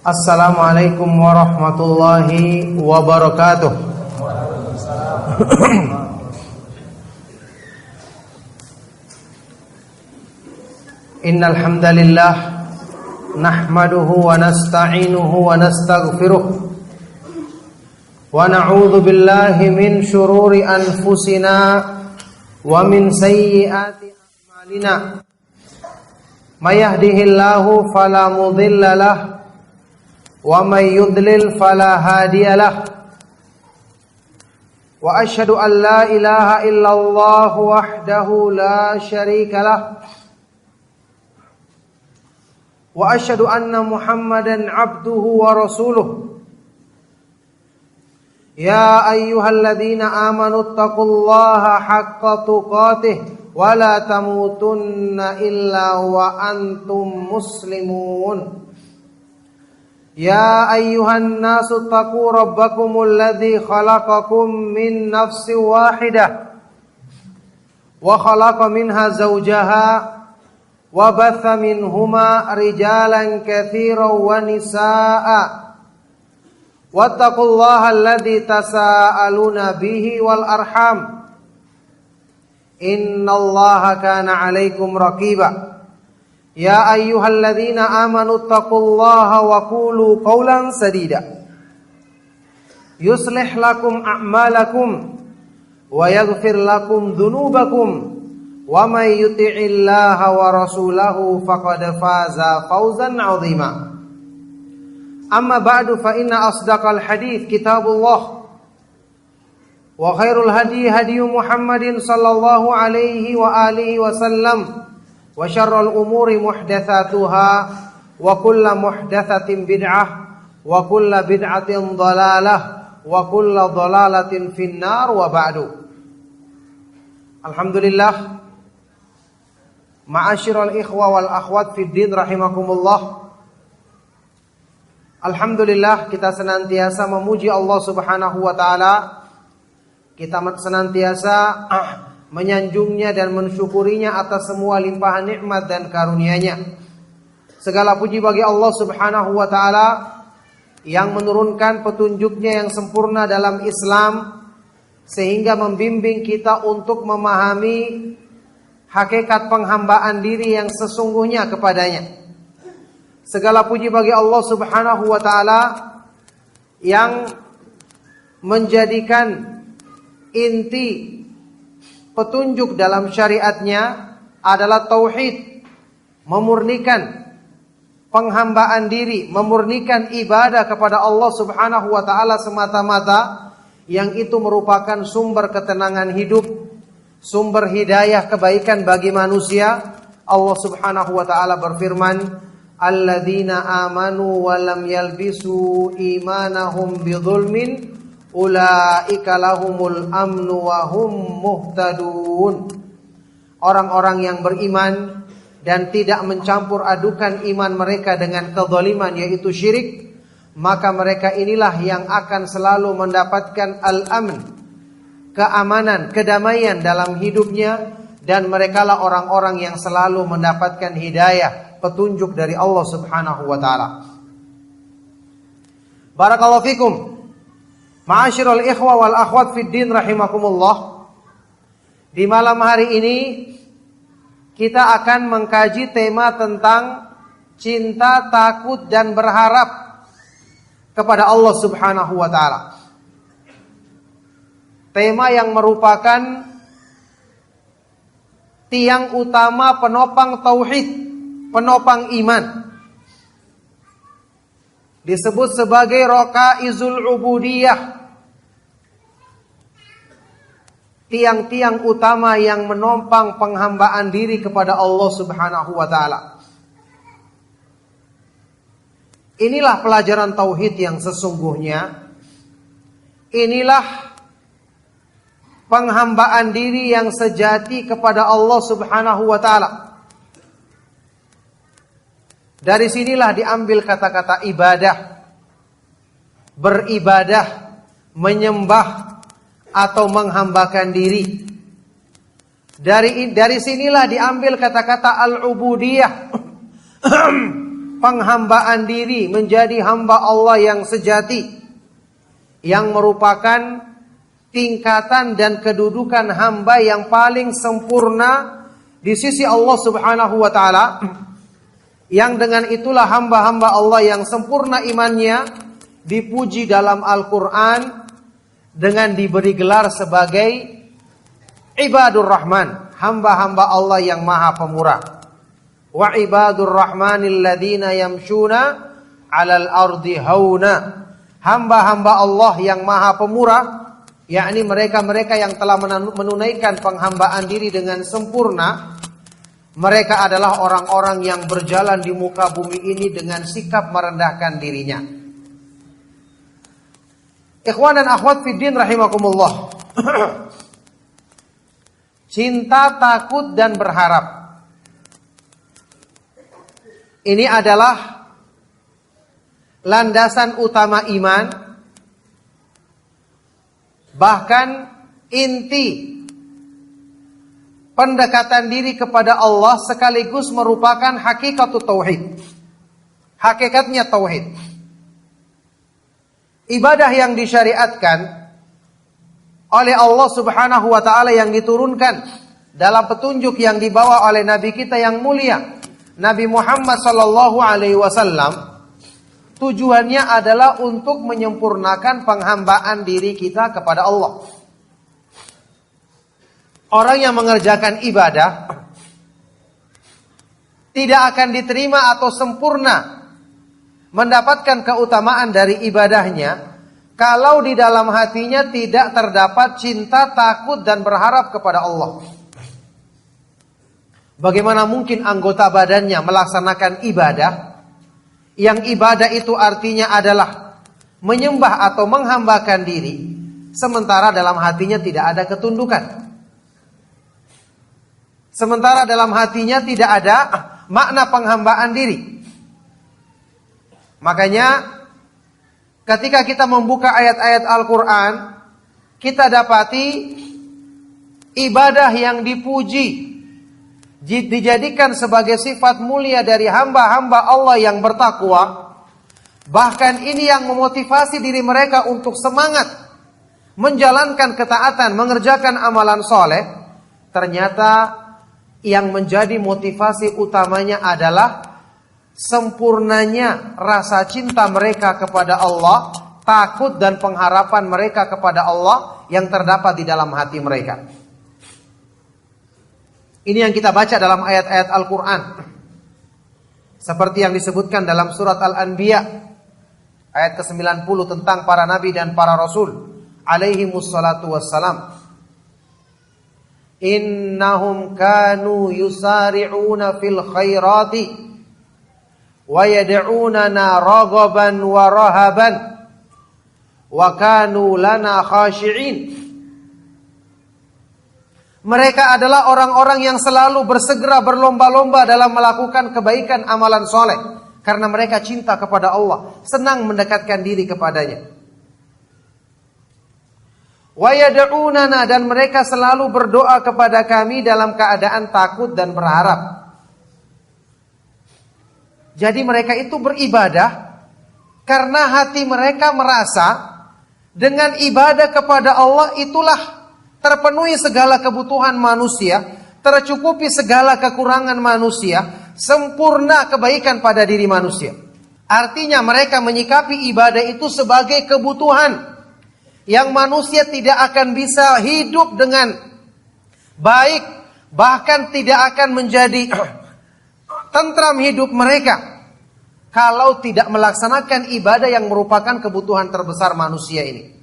Assalamualaikum warahmatullahi wabarakatuh. Innal hamdalillah nahmaduhu wa nasta'inuhu wa nastaghfiruh wa na'udzu billahi min shururi anfusina wa min sayyiati a'malina. May yahdihillahu fala mudilla lahu wa may yudlil fala hadiyalah. Wa asyhadu an la ilaha illallah wahdahu la syarikalah. Wa asyhadu anna Muhammadan abduhu wa rasuluh. Ya ayyuhalladzina amanu taqullaha haqqa tuqatih wa la tamutunna illa wa antum muslimun. Ya ayyuhan nasu taqu rabbakumul ladzi khalaqakum min nafsin wahidah wa khalaqa minha zawjaha wa batha minhuma rijalan katsiran wa nisaa'a wattaqullaha alladzi tasaaluna bihi wal arham innallaha kana 'alaikum raqiba. Ya ayyuhalladzina amanu taqullaha wa qulu qawlan sadida yuslih lakum a'malakum wa yaghfir lakum dhunubakum wa may yuti'illaha wa rasulahu faqad faza fawzan 'azima. Amma ba'du fa inna asdaqal hadits kitabullah wa khairul hadi hadiyu Muhammadin sallallahu alaihi wa alihi wasallam. Wa syarrul umuri muhdatsatuha wa kullu muhdatsatin bid'ah wa kullu bid'atin dhalalah wa kullu dhalalatin finnar wa ba'du. Alhamdulillah, ma'asyiral ikhwa wal akhwat fid din rahimakumullah. Alhamdulillah, kita senantiasa memuji Allah Subhanahu wa taala. Kita senantiasa menyanjungnya dan mensyukurinya atas semua limpahan nikmat dan karunia-Nya. Segala puji bagi Allah Subhanahu wa taala yang menurunkan petunjuk-Nya yang sempurna dalam Islam sehingga membimbing kita untuk memahami hakikat penghambaan diri yang sesungguhnya kepadanya. Segala puji bagi Allah Subhanahu wa taala yang menjadikan inti petunjuk dalam syariatnya adalah tauhid, memurnikan penghambaan diri, memurnikan ibadah kepada Allah Subhanahu wa taala semata-mata, yang itu merupakan sumber ketenangan hidup, sumber hidayah kebaikan bagi manusia. Allah Subhanahu wa taala berfirman, "Alladzina amanu wa lam yalbisu imanahum bidzulmin ulaika lahumul amnu wa hum muhtadun." Orang-orang yang beriman dan tidak mencampur adukan iman mereka dengan kezaliman, yaitu syirik, maka mereka inilah yang akan selalu mendapatkan al-amn, keamanan, kedamaian dalam hidupnya, dan merekalah orang-orang yang selalu mendapatkan hidayah, petunjuk dari Allah Subhanahu wa taala. Barakallahu fikum. Ma'asyiral ikhwa wal akhwat fid din rahimakumullah. Di malam hari ini kita akan mengkaji tema tentang cinta, takut dan berharap kepada Allah Subhanahu wa taala. Tema yang merupakan tiang utama penopang tauhid, penopang iman. Disebut sebagai rakaizul ubudiyah, tiang-tiang utama yang menopang penghambaan diri kepada Allah Subhanahu wa taala. Inilah pelajaran tauhid yang sesungguhnya. Inilah penghambaan diri yang sejati kepada Allah Subhanahu wa taala. Dari sinilah diambil kata-kata ibadah, beribadah, menyembah atau menghambakan diri. Dari sinilah diambil kata-kata al-ubudiyah, penghambaan diri menjadi hamba Allah yang sejati, yang merupakan tingkatan dan kedudukan hamba yang paling sempurna di sisi Allah Subhanahu wa taala, yang dengan itulah hamba-hamba Allah yang sempurna imannya dipuji dalam Al-Qur'an dengan diberi gelar sebagai Ibadur Rahman, hamba-hamba Allah yang maha pemurah. Wa ibadur rahmanil ladzina yamshuna 'alal ardi hauna. Hamba-hamba Allah yang maha pemurah, yakni mereka-mereka yang telah menunaikan penghambaan diri dengan sempurna. Mereka adalah orang-orang yang berjalan di muka bumi ini dengan sikap merendahkan dirinya. Ikhwan dan akhwat fiddin rahimakumullah. Cinta, takut, dan berharap. Ini adalah landasan utama iman. Bahkan inti pendekatan diri kepada Allah sekaligus merupakan hakikatut tauhid. Hakikatnya tauhid. Ibadah yang disyariatkan oleh Allah Subhanahu wa taala yang diturunkan dalam petunjuk yang dibawa oleh nabi kita yang mulia, Nabi Muhammad sallallahu alaihi wasallam, tujuannya adalah untuk menyempurnakan penghambaan diri kita kepada Allah. Orang yang mengerjakan ibadah tidak akan diterima atau sempurna mendapatkan keutamaan dari ibadahnya kalau di dalam hatinya tidak terdapat cinta, takut, dan berharap kepada Allah. Bagaimana mungkin anggota badannya melaksanakan ibadah, yang ibadah itu artinya adalah menyembah atau menghambakan diri, sementara dalam hatinya tidak ada ketundukan. Sementara dalam hatinya tidak ada makna penghambaan diri. Makanya ketika kita membuka ayat-ayat Al-Quran, kita dapati ibadah yang dipuji, dijadikan sebagai sifat mulia dari hamba-hamba Allah yang bertakwa. Bahkan ini yang memotivasi diri mereka untuk semangat menjalankan ketaatan, mengerjakan amalan soleh. Ternyata yang menjadi motivasi utamanya adalah sempurnanya rasa cinta mereka kepada Allah, takut dan pengharapan mereka kepada Allah yang terdapat di dalam hati mereka. Ini yang kita baca dalam ayat-ayat Al-Quran. Seperti yang disebutkan dalam surat Al-Anbiya ayat ke-90 tentang para nabi dan para rasul alaihimus salatu wassalam. Innahum kanu yusari'una fil khairati wa yad'unana raghaban wa rahaban wa kanu lana khashi'in. Mereka adalah orang-orang yang selalu bersegera berlomba-lomba dalam melakukan kebaikan amalan soleh. Karena mereka cinta kepada Allah, senang mendekatkan diri kepadanya. Wa yad'unana, dan mereka selalu berdoa kepada kami dalam keadaan takut dan berharap. Jadi mereka itu beribadah karena hati mereka merasa dengan ibadah kepada Allah itulah terpenuhi segala kebutuhan manusia, tercukupi segala kekurangan manusia, sempurna kebaikan pada diri manusia. Artinya mereka menyikapi ibadah itu sebagai kebutuhan yang manusia tidak akan bisa hidup dengan baik, bahkan tidak akan menjadi tentram hidup mereka kalau tidak melaksanakan ibadah yang merupakan kebutuhan terbesar manusia ini.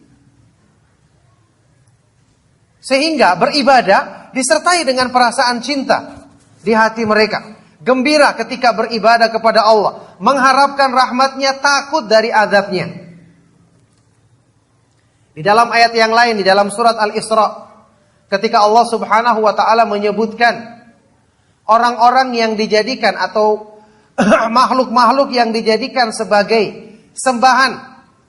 Sehingga beribadah disertai dengan perasaan cinta di hati mereka. Gembira ketika beribadah kepada Allah. Mengharapkan rahmatnya, takut dari azabnya. Di dalam ayat yang lain, di dalam surat Al-Isra, ketika Allah subhanahu wa ta'ala menyebutkan orang-orang yang dijadikan atau makhluk-makhluk yang dijadikan sebagai sembahan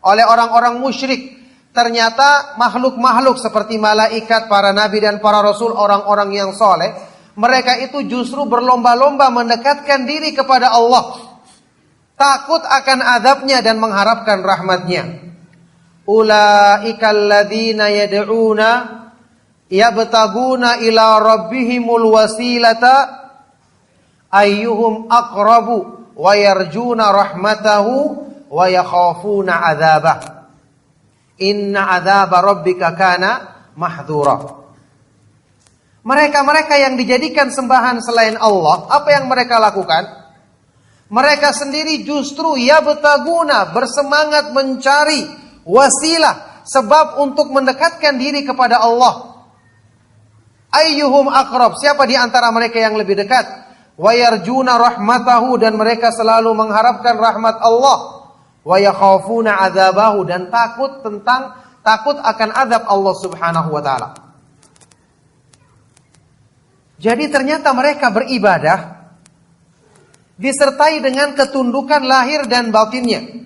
oleh orang-orang musyrik. Ternyata makhluk-makhluk seperti malaikat, para nabi dan para rasul, orang-orang yang soleh, mereka itu justru berlomba-lomba mendekatkan diri kepada Allah. takut akan azabnya dan mengharapkan rahmatnya. Ulaikal ladzina yad'una yabtaguna ila rabbihimul wasilata ayyuhum aqrabu wa yarjuna rahmatahu wa yakhafuna adzabah. Inna adzaba rabbika kana mahdhura. Mereka-mereka yang dijadikan sembahan selain Allah, apa yang mereka lakukan? Mereka sendiri justru yabtaguna, bersemangat mencari wasilah, sebab untuk mendekatkan diri kepada Allah. Ayyuhum aqrab, siapa di antara mereka yang lebih dekat? Wa yarjuna rahmatahu, dan mereka selalu mengharapkan rahmat Allah. Wa yakhafuna adzabahu, dan takut akan azab Allah Subhanahu wa taala. Jadi ternyata mereka beribadah disertai dengan ketundukan lahir dan batinnya.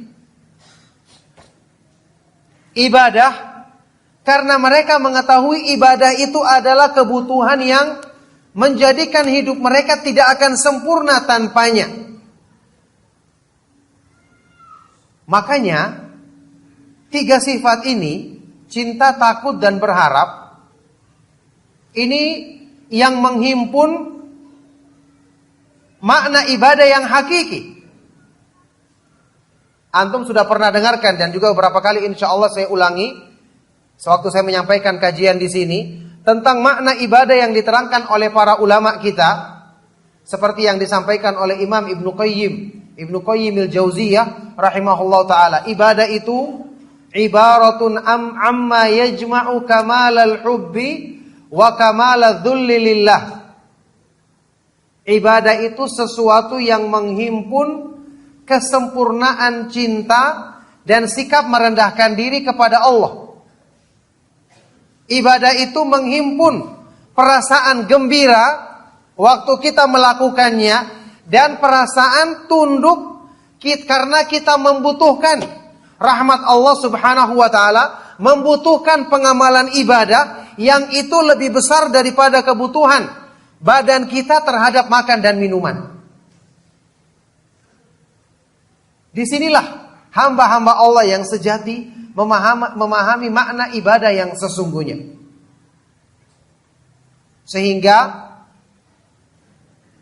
Ibadah karena mereka mengetahui ibadah itu adalah kebutuhan yang menjadikan hidup mereka tidak akan sempurna tanpanya. Makanya 3 sifat ini, cinta, takut, dan berharap, ini yang menghimpun makna ibadah yang hakiki. Antum sudah pernah dengarkan dan juga beberapa kali insya Allah saya ulangi sewaktu saya menyampaikan kajian di sini tentang makna ibadah yang diterangkan oleh para ulama kita, seperti yang disampaikan oleh Imam Ibnu Qayyim al-Jauziyah rahimahullah taala. Ibadah itu ibaratun amma yajma'u kamalal hubbi wa kamalal dhulli lillah. Ibadah itu sesuatu yang menghimpun kesempurnaan cinta dan sikap merendahkan diri kepada Allah. Ibadah itu menghimpun perasaan gembira waktu kita melakukannya dan perasaan tunduk karena kita membutuhkan rahmat Allah Subhanahu wa taala, membutuhkan pengamalan ibadah yang itu lebih besar daripada kebutuhan badan kita terhadap makan dan minuman. Disinilah hamba-hamba Allah yang sejati memahami makna ibadah yang sesungguhnya. Sehingga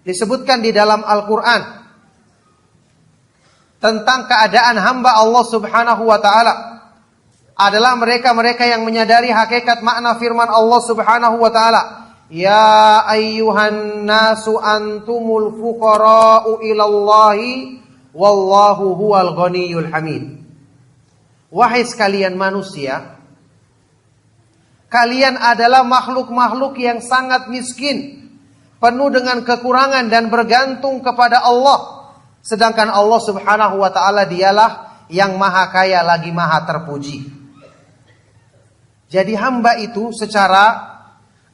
disebutkan di dalam Al-Quran tentang keadaan hamba Allah Subhanahu wa ta'ala adalah mereka-mereka yang menyadari hakikat makna firman Allah Subhanahu wa ta'ala. Ya ayyuhan nasu antumul fuqara'u ilallahi wallahu huwal ghaniyul hamid. Wahai sekalian manusia, kalian adalah makhluk-makhluk yang sangat miskin, penuh dengan kekurangan dan bergantung kepada Allah. Sedangkan Allah Subhanahu wa ta'ala dialah yang maha kaya lagi maha terpuji. Jadi hamba itu secara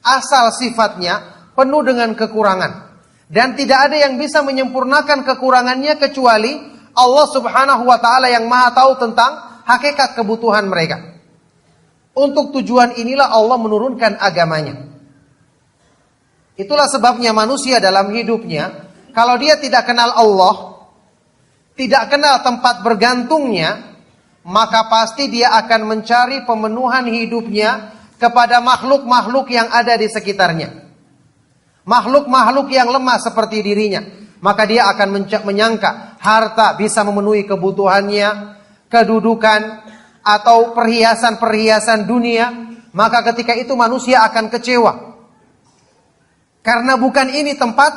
asal sifatnya penuh dengan kekurangan. Dan tidak ada yang bisa menyempurnakan kekurangannya kecuali Allah Subhanahu wa ta'ala yang maha tahu tentang hakikat kebutuhan mereka. Untuk tujuan inilah Allah menurunkan agamanya. Itulah sebabnya manusia dalam hidupnya, kalau dia tidak kenal Allah, tidak kenal tempat bergantungnya, maka pasti dia akan mencari pemenuhan hidupnya kepada makhluk-makhluk yang ada di sekitarnya. Makhluk-makhluk yang lemah seperti dirinya. Maka dia akan menyangka harta bisa memenuhi kebutuhannya, kedudukan, atau perhiasan-perhiasan dunia. Maka ketika itu manusia akan kecewa. Karena bukan ini tempat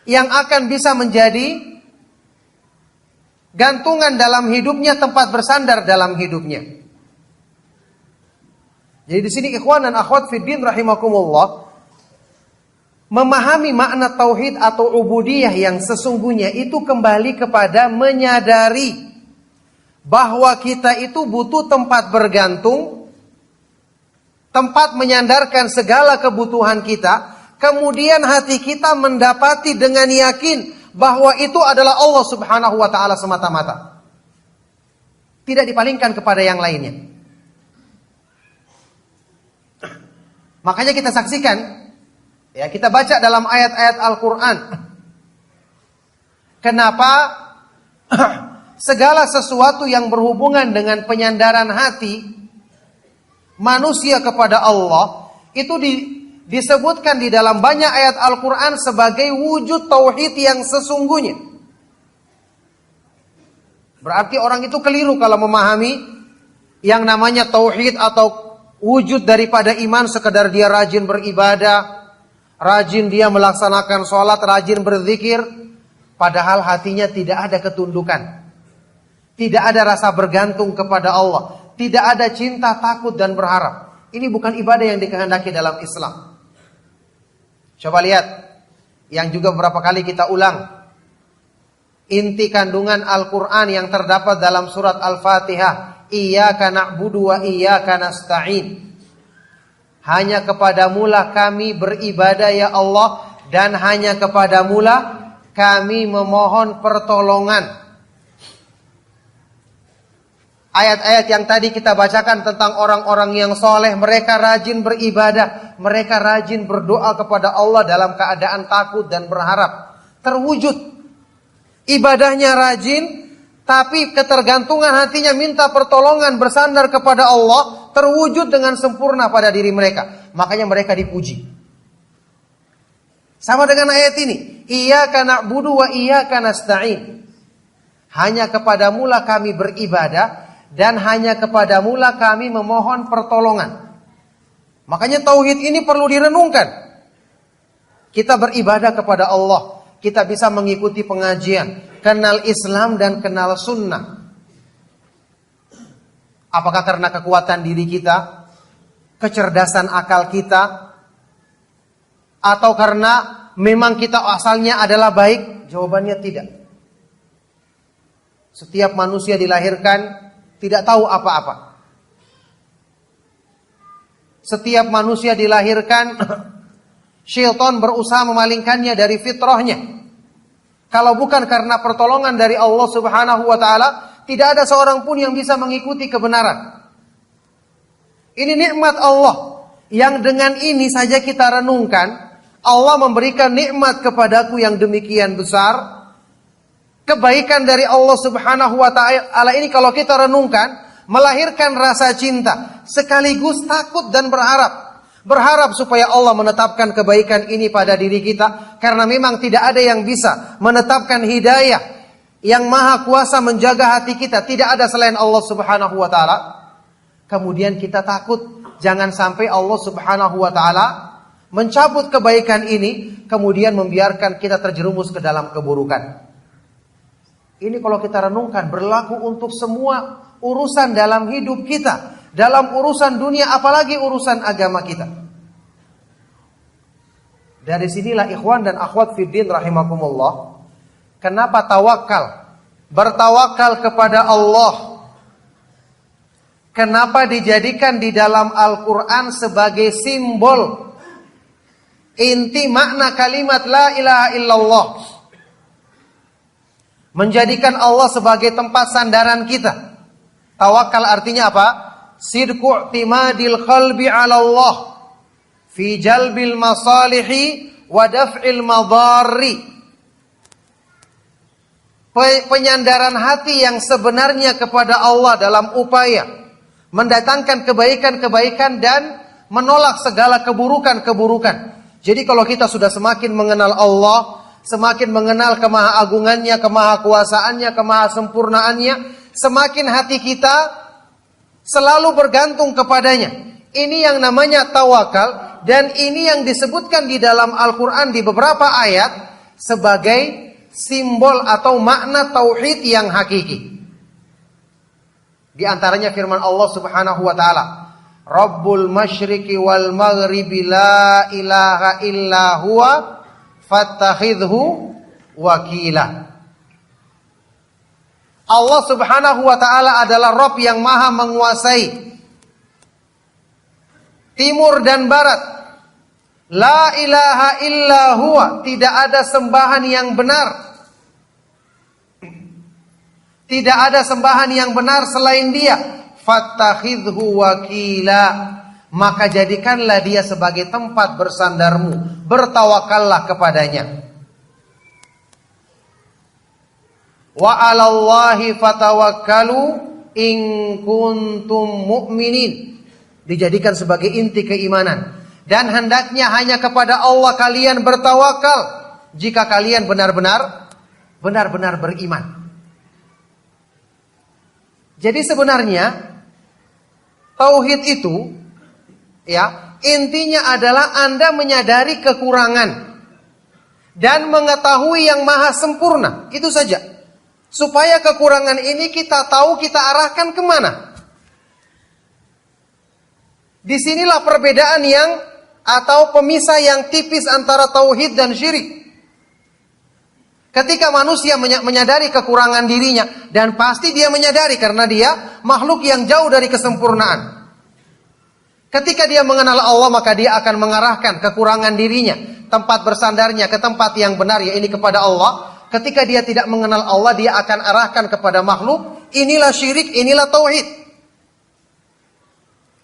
yang akan bisa menjadi gantungan dalam hidupnya, tempat bersandar dalam hidupnya. Jadi di sini ikhwan dan akhwat fiddin rahimakumullah, memahami makna tauhid atau ubudiyah yang sesungguhnya itu kembali kepada menyadari bahwa kita itu butuh tempat bergantung, tempat menyandarkan segala kebutuhan kita. Kemudian hati kita mendapati dengan yakin bahwa itu adalah Allah Subhanahu wa ta'ala semata-mata. Tidak dipalingkan kepada yang lainnya. Makanya kita saksikan, ya, kita baca dalam ayat-ayat Al-Quran, kenapa segala sesuatu yang berhubungan dengan penyandaran hati manusia kepada Allah itu disebutkan di dalam banyak ayat Al-Quran sebagai wujud tauhid yang sesungguhnya. Berarti orang itu keliru kalau memahami yang namanya tauhid atau wujud daripada iman sekedar dia rajin beribadah, rajin dia melaksanakan sholat, rajin berzikir, padahal hatinya tidak ada ketundukan, tidak ada rasa bergantung kepada Allah, tidak ada cinta, takut dan berharap. Ini bukan ibadah yang dikehendaki dalam Islam. Coba lihat yang juga beberapa kali kita ulang, inti kandungan Al-Quran yang terdapat dalam surat Al-Fatihah. Iyyaka na'budu wa iyyaka nasta'in. Hanya kepadamu lah kami beribadah ya Allah, dan hanya kepadamu lah kami memohon pertolongan. Ayat-ayat yang tadi kita bacakan tentang orang-orang yang soleh, mereka rajin beribadah, mereka rajin berdoa kepada Allah dalam keadaan takut dan berharap. Terwujud ibadahnya rajin, tapi ketergantungan hatinya minta pertolongan bersandar kepada Allah terwujud dengan sempurna pada diri mereka. Makanya mereka dipuji. Sama dengan ayat ini. Iyyaka na'budu wa iyyaka nasta'in. Hanya kepadamu lah kami beribadah dan hanya kepadamu lah kami memohon pertolongan. Makanya tauhid ini perlu direnungkan. Kita beribadah kepada Allah, kita bisa mengikuti pengajian, kenal Islam dan kenal sunnah. Apakah karena kekuatan diri kita, kecerdasan akal kita, atau karena memang kita asalnya adalah baik? Jawabannya tidak. Setiap manusia dilahirkan tidak tahu apa-apa. Setiap manusia dilahirkan syaitan berusaha memalingkannya dari fitrahnya. Kalau bukan karena pertolongan dari Allah Subhanahu wa taala, tidak ada seorang pun yang bisa mengikuti kebenaran. Ini nikmat Allah yang dengan ini saja kita renungkan. Allah memberikan nikmat kepadaku yang demikian besar. Kebaikan dari Allah Subhanahu wa taala ini kalau kita renungkan, melahirkan rasa cinta sekaligus takut dan berharap. Berharap supaya Allah menetapkan kebaikan ini pada diri kita, karena memang tidak ada yang bisa menetapkan hidayah. Yang maha kuasa menjaga hati kita tidak ada selain Allah Subhanahu wa taala. Kemudian kita takut jangan sampai Allah Subhanahu wa taala mencabut kebaikan ini, kemudian membiarkan kita terjerumus ke dalam keburukan. Ini kalau kita renungkan berlaku untuk semua urusan dalam hidup kita, dalam urusan dunia, apalagi urusan agama kita. Dari sinilah ikhwan dan akhwat fiddin rahimakumullah, kenapa tawakal, bertawakal kepada Allah, kenapa dijadikan di dalam Al-Quran sebagai simbol inti makna kalimat la ilaha illallah, menjadikan Allah sebagai tempat sandaran kita. Tawakal artinya apa? Sidqu i'timadil qalbi 'ala Allah fi jalbil masalihi wa daf'il madarri. Penyandaran hati yang sebenarnya kepada Allah dalam upaya mendatangkan kebaikan-kebaikan dan menolak segala keburukan-keburukan. Jadi kalau kita sudah semakin mengenal Allah, semakin mengenal kemahaagungannya, kemahakuasaannya, kemahasempurnaannya, semakin hati kita selalu bergantung kepadanya. Ini yang namanya tawakal, dan ini yang disebutkan di dalam Al-Quran di beberapa ayat sebagai simbol atau makna tauhid yang hakiki. Di antaranya firman Allah Subhanahu wa taala, Rabbul masyriqi wal maghribi la ilaha illa huwa fattakhidhu wakila. Allah Subhanahu wa taala adalah Rabb yang maha menguasai timur dan barat. La ilaha illa huwa, tidak ada sembahan yang benar. Tidak ada sembahan yang benar selain Dia. Fattakhidhu wakila, maka jadikanlah Dia sebagai tempat bersandarmu, bertawakallah kepadanya. Wa 'alallahi fatawakkalu in kuntum mu'minin. Dijadikan sebagai inti keimanan. Dan hendaknya hanya kepada Allah kalian bertawakal jika kalian benar-benar beriman. Jadi sebenarnya tauhid itu ya, intinya adalah Anda menyadari kekurangan dan mengetahui yang maha sempurna. Itu saja. Supaya kekurangan ini kita tahu kita arahkan kemana. Disinilah perbedaan atau pemisah yang tipis antara tauhid dan syirik. Ketika manusia menyadari kekurangan dirinya, dan pasti dia menyadari karena dia makhluk yang jauh dari kesempurnaan. Ketika dia mengenal Allah, maka dia akan mengarahkan kekurangan dirinya, tempat bersandarnya ke tempat yang benar, yaitu kepada Allah. Ketika dia tidak mengenal Allah, dia akan arahkan kepada makhluk. Inilah syirik, inilah tauhid.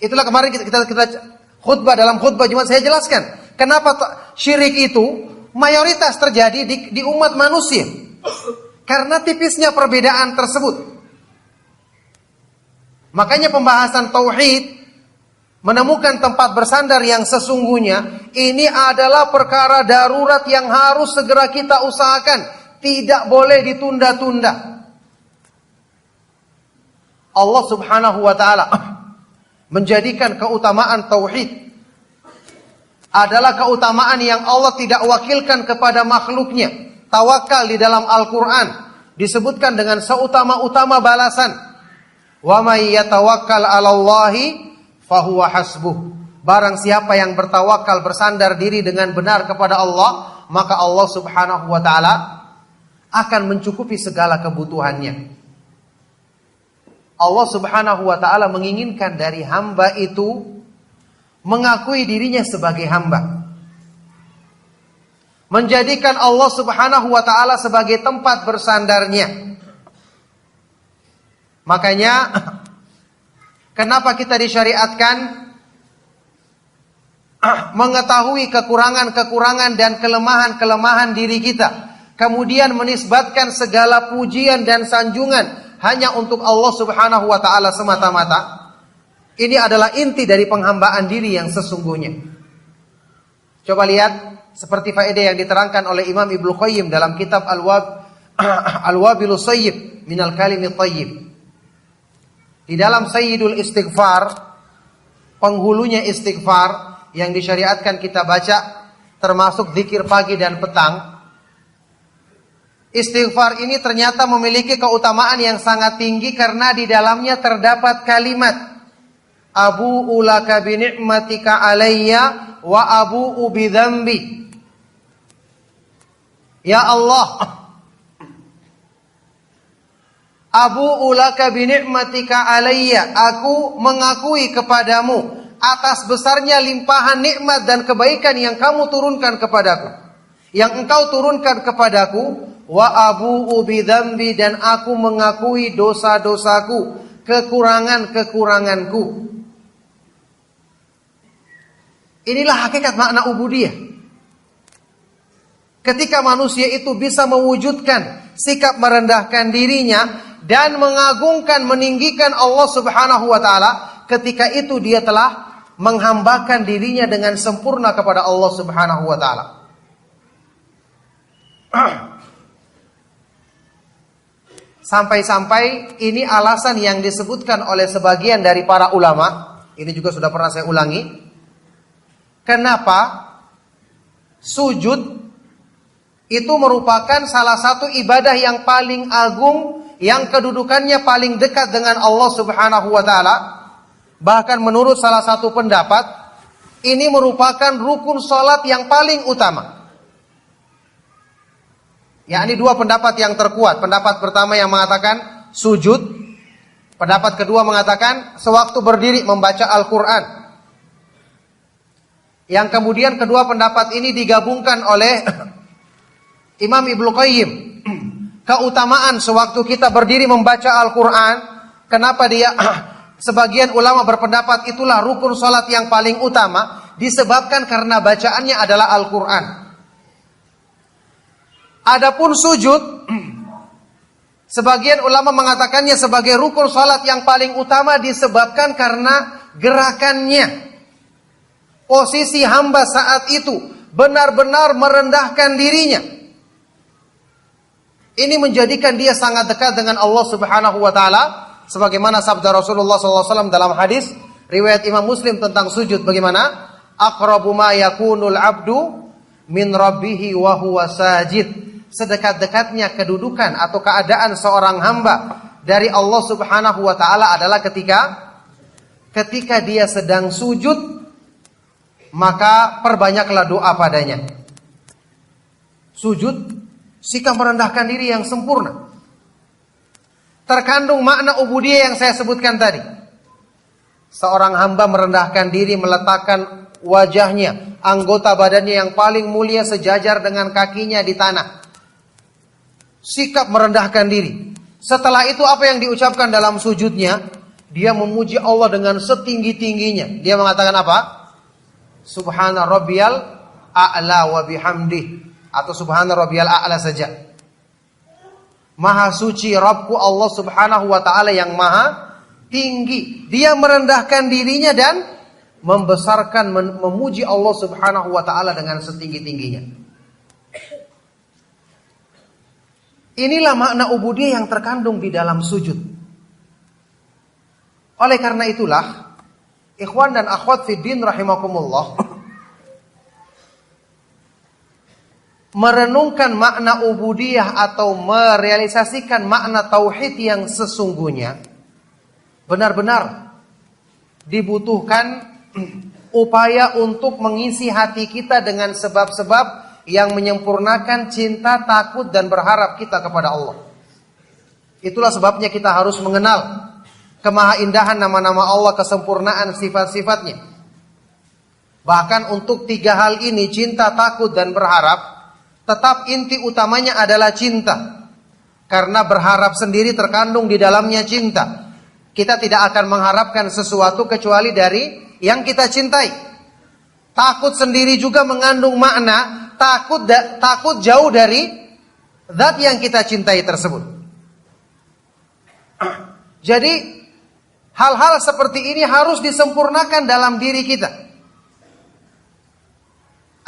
Itulah kemarin kita khutbah, dalam khutbah Jumat saya jelaskan kenapa syirik itu mayoritas terjadi di umat manusia. Karena tipisnya perbedaan tersebut. Makanya pembahasan tauhid, menemukan tempat bersandar yang sesungguhnya, ini adalah perkara darurat yang harus segera kita usahakan. Tidak boleh ditunda-tunda. Allah Subhanahu wa ta'ala menjadikan keutamaan tauhid adalah keutamaan yang Allah tidak wakilkan kepada makhluknya. Tawakal di dalam Al-Quran disebutkan dengan seutama-utama balasan. Wa may yatawakkal 'alallahi fahuwa hasbuh. Barang siapa yang bertawakal, bersandar diri dengan benar kepada Allah, maka Allah Subhanahu wa ta'ala akan mencukupi segala kebutuhannya. Allah Subhanahu wa ta'ala menginginkan dari hamba itu mengakui dirinya sebagai hamba. Menjadikan Allah Subhanahu wa ta'ala sebagai tempat bersandarnya. Makanya kenapa kita disyariatkan mengetahui kekurangan-kekurangan dan kelemahan-kelemahan diri kita, kemudian menisbatkan segala pujian dan sanjungan hanya untuk Allah Subhanahu wa ta'ala semata-mata. Ini adalah inti dari penghambaan diri yang sesungguhnya. Coba lihat seperti faedah yang diterangkan oleh Imam Ibnu Qayyim dalam kitab Al-Wabilus Sayyib minal Kalimit Thayyib. Di dalam Sayyidul Istighfar, penghulunya istighfar yang disyariatkan kita baca, termasuk zikir pagi dan petang. Istighfar ini ternyata memiliki keutamaan yang sangat tinggi karena di dalamnya terdapat kalimat Abu'u laka bi ni'matika alayya wa abu'u bi dzambi. Ya Allah, Abu'u laka bi ni'matika alayya, aku mengakui kepadamu atas besarnya limpahan nikmat dan kebaikan yang kamu turunkan kepadaku, yang engkau turunkan kepadaku. Wa abu'u bi dzambi, dan aku mengakui dosa-dosaku, kekurangan-kekuranganku. Inilah hakikat makna ubudiyah. Ketika manusia itu bisa mewujudkan sikap merendahkan dirinya dan mengagungkan, meninggikan Allah Subhanahu wa ta'ala, ketika itu dia telah menghambakan dirinya dengan sempurna kepada Allah Subhanahu wa ta'ala. Sampai-sampai ini alasan yang disebutkan oleh sebagian dari para ulama. Ini juga sudah pernah saya ulangi. Kenapa sujud itu merupakan salah satu ibadah yang paling agung, yang kedudukannya paling dekat dengan Allah Subhanahu wa ta'ala. Bahkan menurut salah satu pendapat, ini merupakan rukun salat yang paling utama. Yakni dua pendapat yang terkuat. Pendapat pertama yang mengatakan sujud. Pendapat kedua mengatakan sewaktu berdiri membaca Al-Quran. Yang kemudian kedua pendapat ini digabungkan oleh Imam Ibnu Qayyim. Keutamaan sewaktu kita berdiri membaca Al-Quran. Kenapa dia sebagian ulama berpendapat itulah rukun salat yang paling utama. Disebabkan karena bacaannya adalah Al-Quran. Adapun sujud Sebagian ulama mengatakannya sebagai rukun salat yang paling utama disebabkan karena gerakannya. Posisi hamba saat itu benar-benar merendahkan dirinya. Ini menjadikan dia sangat dekat dengan Allah Subhanahu wa taala, sebagaimana sabda Rasulullah SAW dalam hadis riwayat Imam Muslim tentang sujud, bagaimana? Aqrabu ma yakunul abdu min rabbih wa huwa sajid. Sedekat-dekatnya kedudukan atau keadaan seorang hamba dari Allah Subhanahu wa taala adalah ketika dia sedang sujud, maka perbanyaklah doa padanya. Sujud sikap merendahkan diri yang sempurna. Terkandung makna ubudiyah yang saya sebutkan tadi. Seorang hamba merendahkan diri, meletakkan wajahnya, anggota badannya yang paling mulia sejajar dengan kakinya di tanah. Sikap merendahkan diri. Setelah itu apa yang diucapkan dalam sujudnya? Dia memuji Allah dengan setinggi-tingginya. Dia mengatakan apa? Subhana rabbiyal a'la wa bihamdih. Atau subhana rabbiyal a'la saja. Maha suci Rabbku Allah Subhanahu wa taala yang maha tinggi. Dia merendahkan dirinya dan membesarkan, memuji Allah Subhanahu wa taala dengan setinggi-tingginya. Inilah makna ubudiyah yang terkandung di dalam sujud. Oleh karena itulah, ikhwan dan akhwat fiddin rahimakumullah, merenungkan makna ubudiyah atau merealisasikan makna tauhid yang sesungguhnya benar-benar dibutuhkan upaya untuk mengisi hati kita dengan sebab-sebab yang menyempurnakan cinta, takut, dan berharap kita kepada Allah. Itulah sebabnya kita harus mengenal kemahaindahan nama-nama Allah, kesempurnaan sifat-sifatnya. Bahkan untuk 3 hal ini, cinta, takut, dan berharap, tetap inti utamanya adalah cinta. Karena berharap sendiri terkandung di dalamnya cinta. Kita tidak akan mengharapkan sesuatu kecuali dari yang kita cintai. Takut sendiri juga mengandung makna takut jauh dari zat yang kita cintai tersebut. Jadi hal-hal seperti ini harus disempurnakan dalam diri kita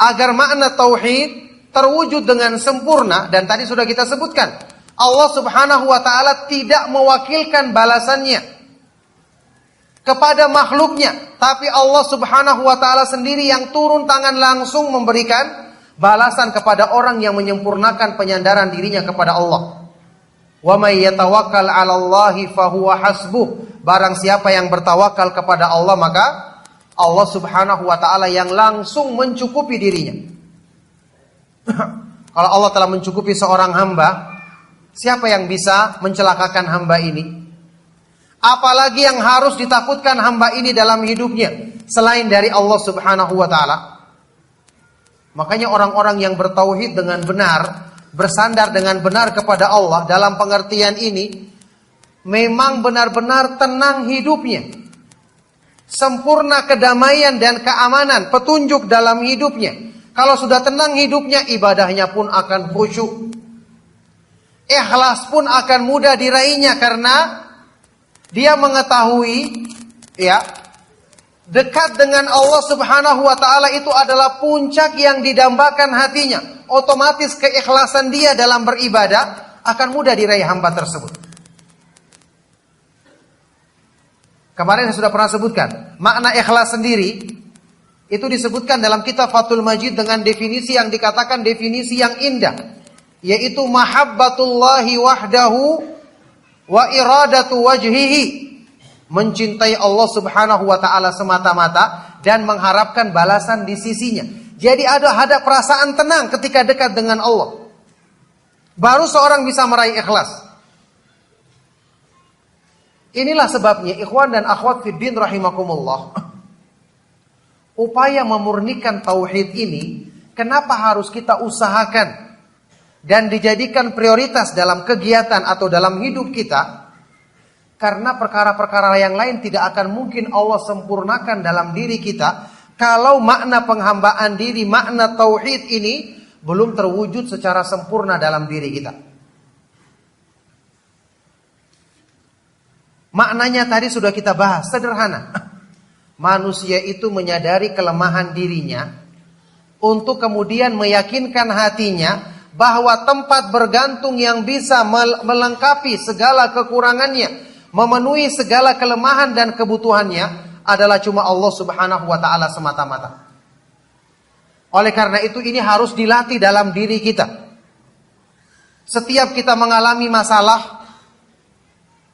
agar makna tauhid terwujud dengan sempurna. Dan tadi sudah kita sebutkan, Allah Subhanahu wa taala tidak mewakilkan balasannya kepada makhluknya, tapi Allah Subhanahu wa taala sendiri yang turun tangan langsung memberikan balasan kepada orang yang menyempurnakan penyandaran dirinya kepada Allah. Wa may yatawakkal 'alallahi fahuwa hasbuh. Barang siapa yang bertawakal kepada Allah, maka Allah Subhanahu wa taala yang langsung mencukupi dirinya. Kalau Allah telah mencukupi seorang hamba, siapa yang bisa mencelakakan hamba ini? Apalagi yang harus ditakutkan hamba ini dalam hidupnya selain dari Allah Subhanahu wa taala? Makanya orang-orang yang bertauhid dengan benar, bersandar dengan benar kepada Allah dalam pengertian ini, memang benar-benar tenang hidupnya. Sempurna kedamaian dan keamanan, petunjuk dalam hidupnya. Kalau sudah tenang hidupnya, ibadahnya pun akan khusyuk. Ikhlas pun akan mudah diraihnya karena dia mengetahui dekat dengan Allah Subhanahu wa taala itu adalah puncak yang didambakan hatinya. Otomatis keikhlasan dia dalam beribadah akan mudah diraih hamba tersebut. Kemarin saya sudah pernah sebutkan, makna ikhlas sendiri itu disebutkan dalam kitab Fathul Majid dengan definisi yang dikatakan definisi yang indah, yaitu mahabbatullahi wahdahu wa iradatu wajhihi. Mencintai Allah Subhanahu wa taala semata-mata dan mengharapkan balasan di sisinya. Jadi ada perasaan tenang ketika dekat dengan Allah. Baru seorang bisa meraih ikhlas. Inilah sebabnya ikhwan dan akhwat fiddin rahimakumullah, upaya memurnikan tauhid ini kenapa harus kita usahakan dan dijadikan prioritas dalam kegiatan atau dalam hidup kita? Karena perkara-perkara yang lain tidak akan mungkin Allah sempurnakan dalam diri kita kalau makna penghambaan diri, makna tauhid ini belum terwujud secara sempurna dalam diri kita. Maknanya tadi sudah kita bahas, sederhana. Manusia itu menyadari kelemahan dirinya untuk kemudian meyakinkan hatinya bahwa tempat bergantung yang bisa melengkapi segala kekurangannya, memenuhi segala kelemahan dan kebutuhannya adalah cuma Allah Subhanahu wa taala semata-mata. Oleh karena itu ini harus dilatih dalam diri kita. Setiap kita mengalami masalah,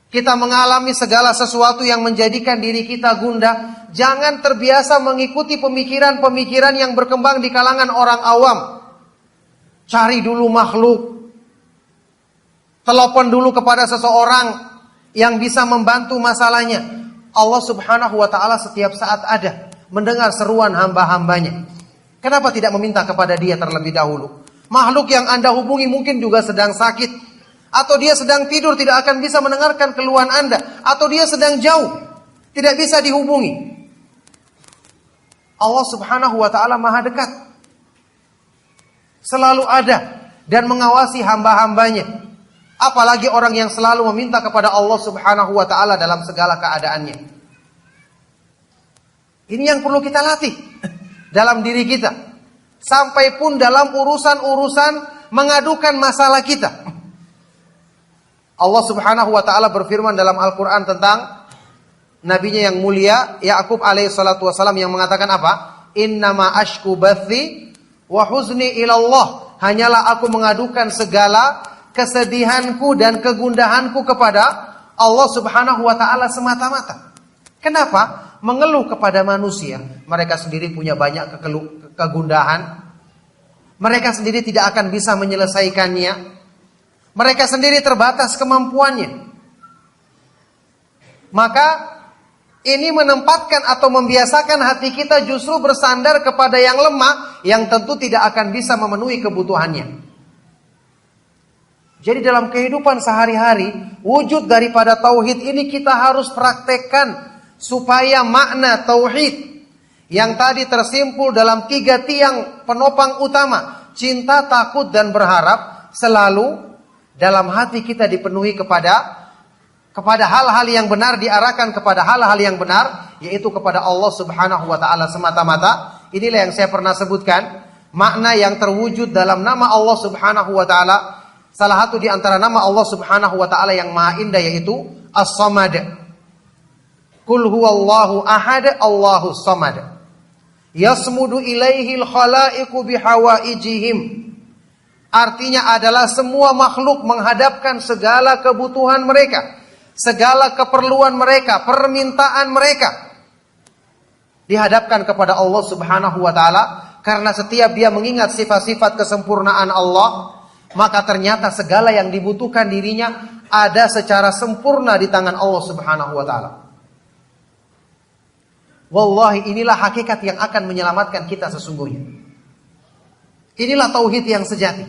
kita mengalami segala sesuatu yang menjadikan diri kita gundah, jangan terbiasa mengikuti pemikiran-pemikiran yang berkembang di kalangan orang awam. Cari dulu makhluk. Telepon dulu kepada seseorang yang bisa membantu masalahnya. Allah Subhanahu wa taala setiap saat ada mendengar seruan hamba-hambanya. Kenapa tidak meminta kepada dia terlebih dahulu? Makhluk yang Anda hubungi mungkin juga sedang sakit, atau dia sedang tidur, tidak akan bisa mendengarkan keluhan Anda, atau dia sedang jauh, tidak bisa dihubungi. Allah Subhanahu wa taala Maha dekat, selalu ada dan mengawasi hamba-hambanya. Apalagi orang yang selalu meminta kepada Allah Subhanahu wa taala dalam segala keadaannya. Ini yang perlu kita latih dalam diri kita. Sampai pun dalam urusan-urusan mengadukan masalah kita. Allah Subhanahu wa taala berfirman dalam Al-Qur'an tentang nabinya yang mulia Ya'qub alaihi salatu wasallam yang mengatakan apa? Innama ashku bathi wa huzni ila Allah. Hanyalah aku mengadukan segala kesedihanku dan kegundahanku kepada Allah Subhanahu wa taala semata-mata. Kenapa? Mengeluh kepada manusia. Mereka sendiri punya banyak kegundahan. Mereka sendiri tidak akan bisa menyelesaikannya. Mereka sendiri terbatas kemampuannya. Maka ini menempatkan atau membiasakan hati kita justru bersandar kepada yang lemah, yang tentu tidak akan bisa memenuhi kebutuhannya. Jadi dalam kehidupan sehari-hari, wujud daripada tauhid ini kita harus praktekkan supaya makna tauhid yang tadi tersimpul dalam 3 tiang penopang utama, cinta, takut, dan berharap, selalu dalam hati kita dipenuhi kepada hal-hal yang benar, diarahkan kepada hal-hal yang benar, yaitu kepada Allah Subhanahu wa taala semata-mata. Inilah yang saya pernah sebutkan, makna yang terwujud dalam nama Allah Subhanahu wa taala. Salah satu di antara nama Allah Subhanahu wa taala yang maha indah yaitu As-Samad. Qul huwallahu ahad, Allahus samad. Yasmudu ilaihil khalaiqu bihawaijihim. Artinya adalah semua makhluk menghadapkan segala kebutuhan mereka, segala keperluan mereka, permintaan mereka dihadapkan kepada Allah Subhanahu wa taala, karena setiap dia mengingat sifat-sifat kesempurnaan Allah, maka ternyata segala yang dibutuhkan dirinya ada secara sempurna di tangan Allah Subhanahu wa taala. Wallahi, inilah hakikat yang akan menyelamatkan kita sesungguhnya. Inilah tauhid yang sejati.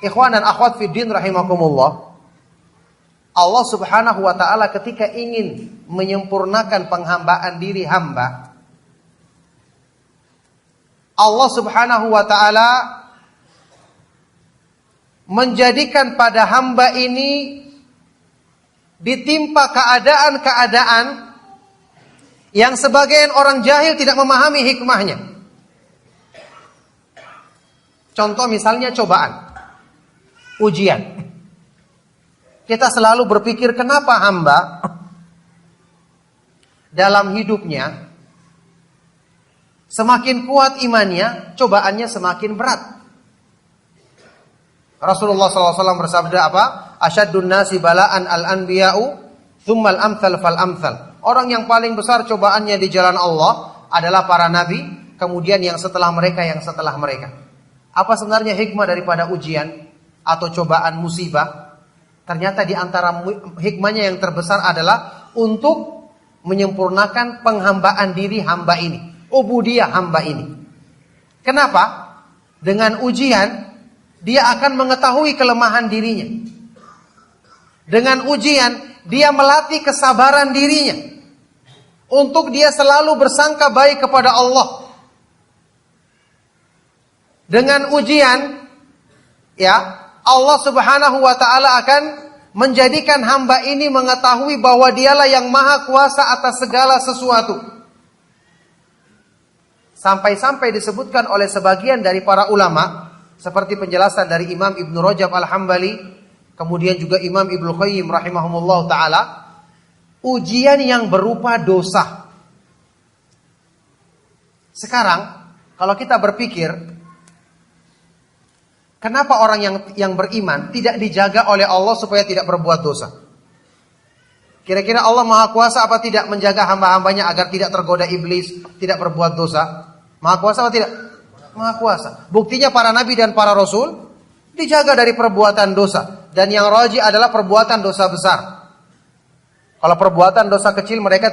Ikhwan dan akhwat fiddin rahimakumullah. Allah Subhanahu wa taala ketika ingin menyempurnakan penghambaan diri hamba, Allah Subhanahu wa taala menjadikan pada hamba ini ditimpa keadaan-keadaan yang sebagian orang jahil tidak memahami hikmahnya. Contoh misalnya cobaan, ujian. Kita selalu berpikir kenapa hamba dalam hidupnya semakin kuat imannya, cobaannya semakin berat. Rasulullah SAW bersabda apa? Asyaddun nasi bala'an al-anbiya'u thummal amthal fal amthal. Orang yang paling besar cobaannya di jalan Allah adalah para nabi, kemudian yang setelah mereka, yang setelah mereka. Apa sebenarnya hikmah daripada ujian atau cobaan musibah? Ternyata di antara hikmahnya yang terbesar adalah untuk menyempurnakan penghambaan diri hamba ini, ubudiyah hamba ini. Kenapa? Dengan ujian dia akan mengetahui kelemahan dirinya. Dengan ujian dia melatih kesabaran dirinya untuk dia selalu bersangka baik kepada Allah. Dengan ujian, ya, Allah Subhanahu wa taala akan menjadikan hamba ini mengetahui bahwa dialah yang maha kuasa atas segala sesuatu. Sampai-sampai disebutkan oleh sebagian dari para ulama, seperti penjelasan dari Imam Ibnu Rajab Al-Hambali, kemudian juga Imam Ibnu Qayyim rahimahumullah ta'ala, ujian yang berupa dosa. Sekarang, kalau kita berpikir, kenapa orang yang beriman tidak dijaga oleh Allah supaya tidak berbuat dosa? Kira-kira Allah Maha Kuasa apa tidak menjaga hamba-hambanya agar tidak tergoda iblis, tidak berbuat dosa? Maha Kuasa apa tidak? Maha Kuasa. Buktinya para nabi dan para rasul dijaga dari perbuatan dosa. Dan yang rajih adalah perbuatan dosa besar. Kalau perbuatan dosa kecil mereka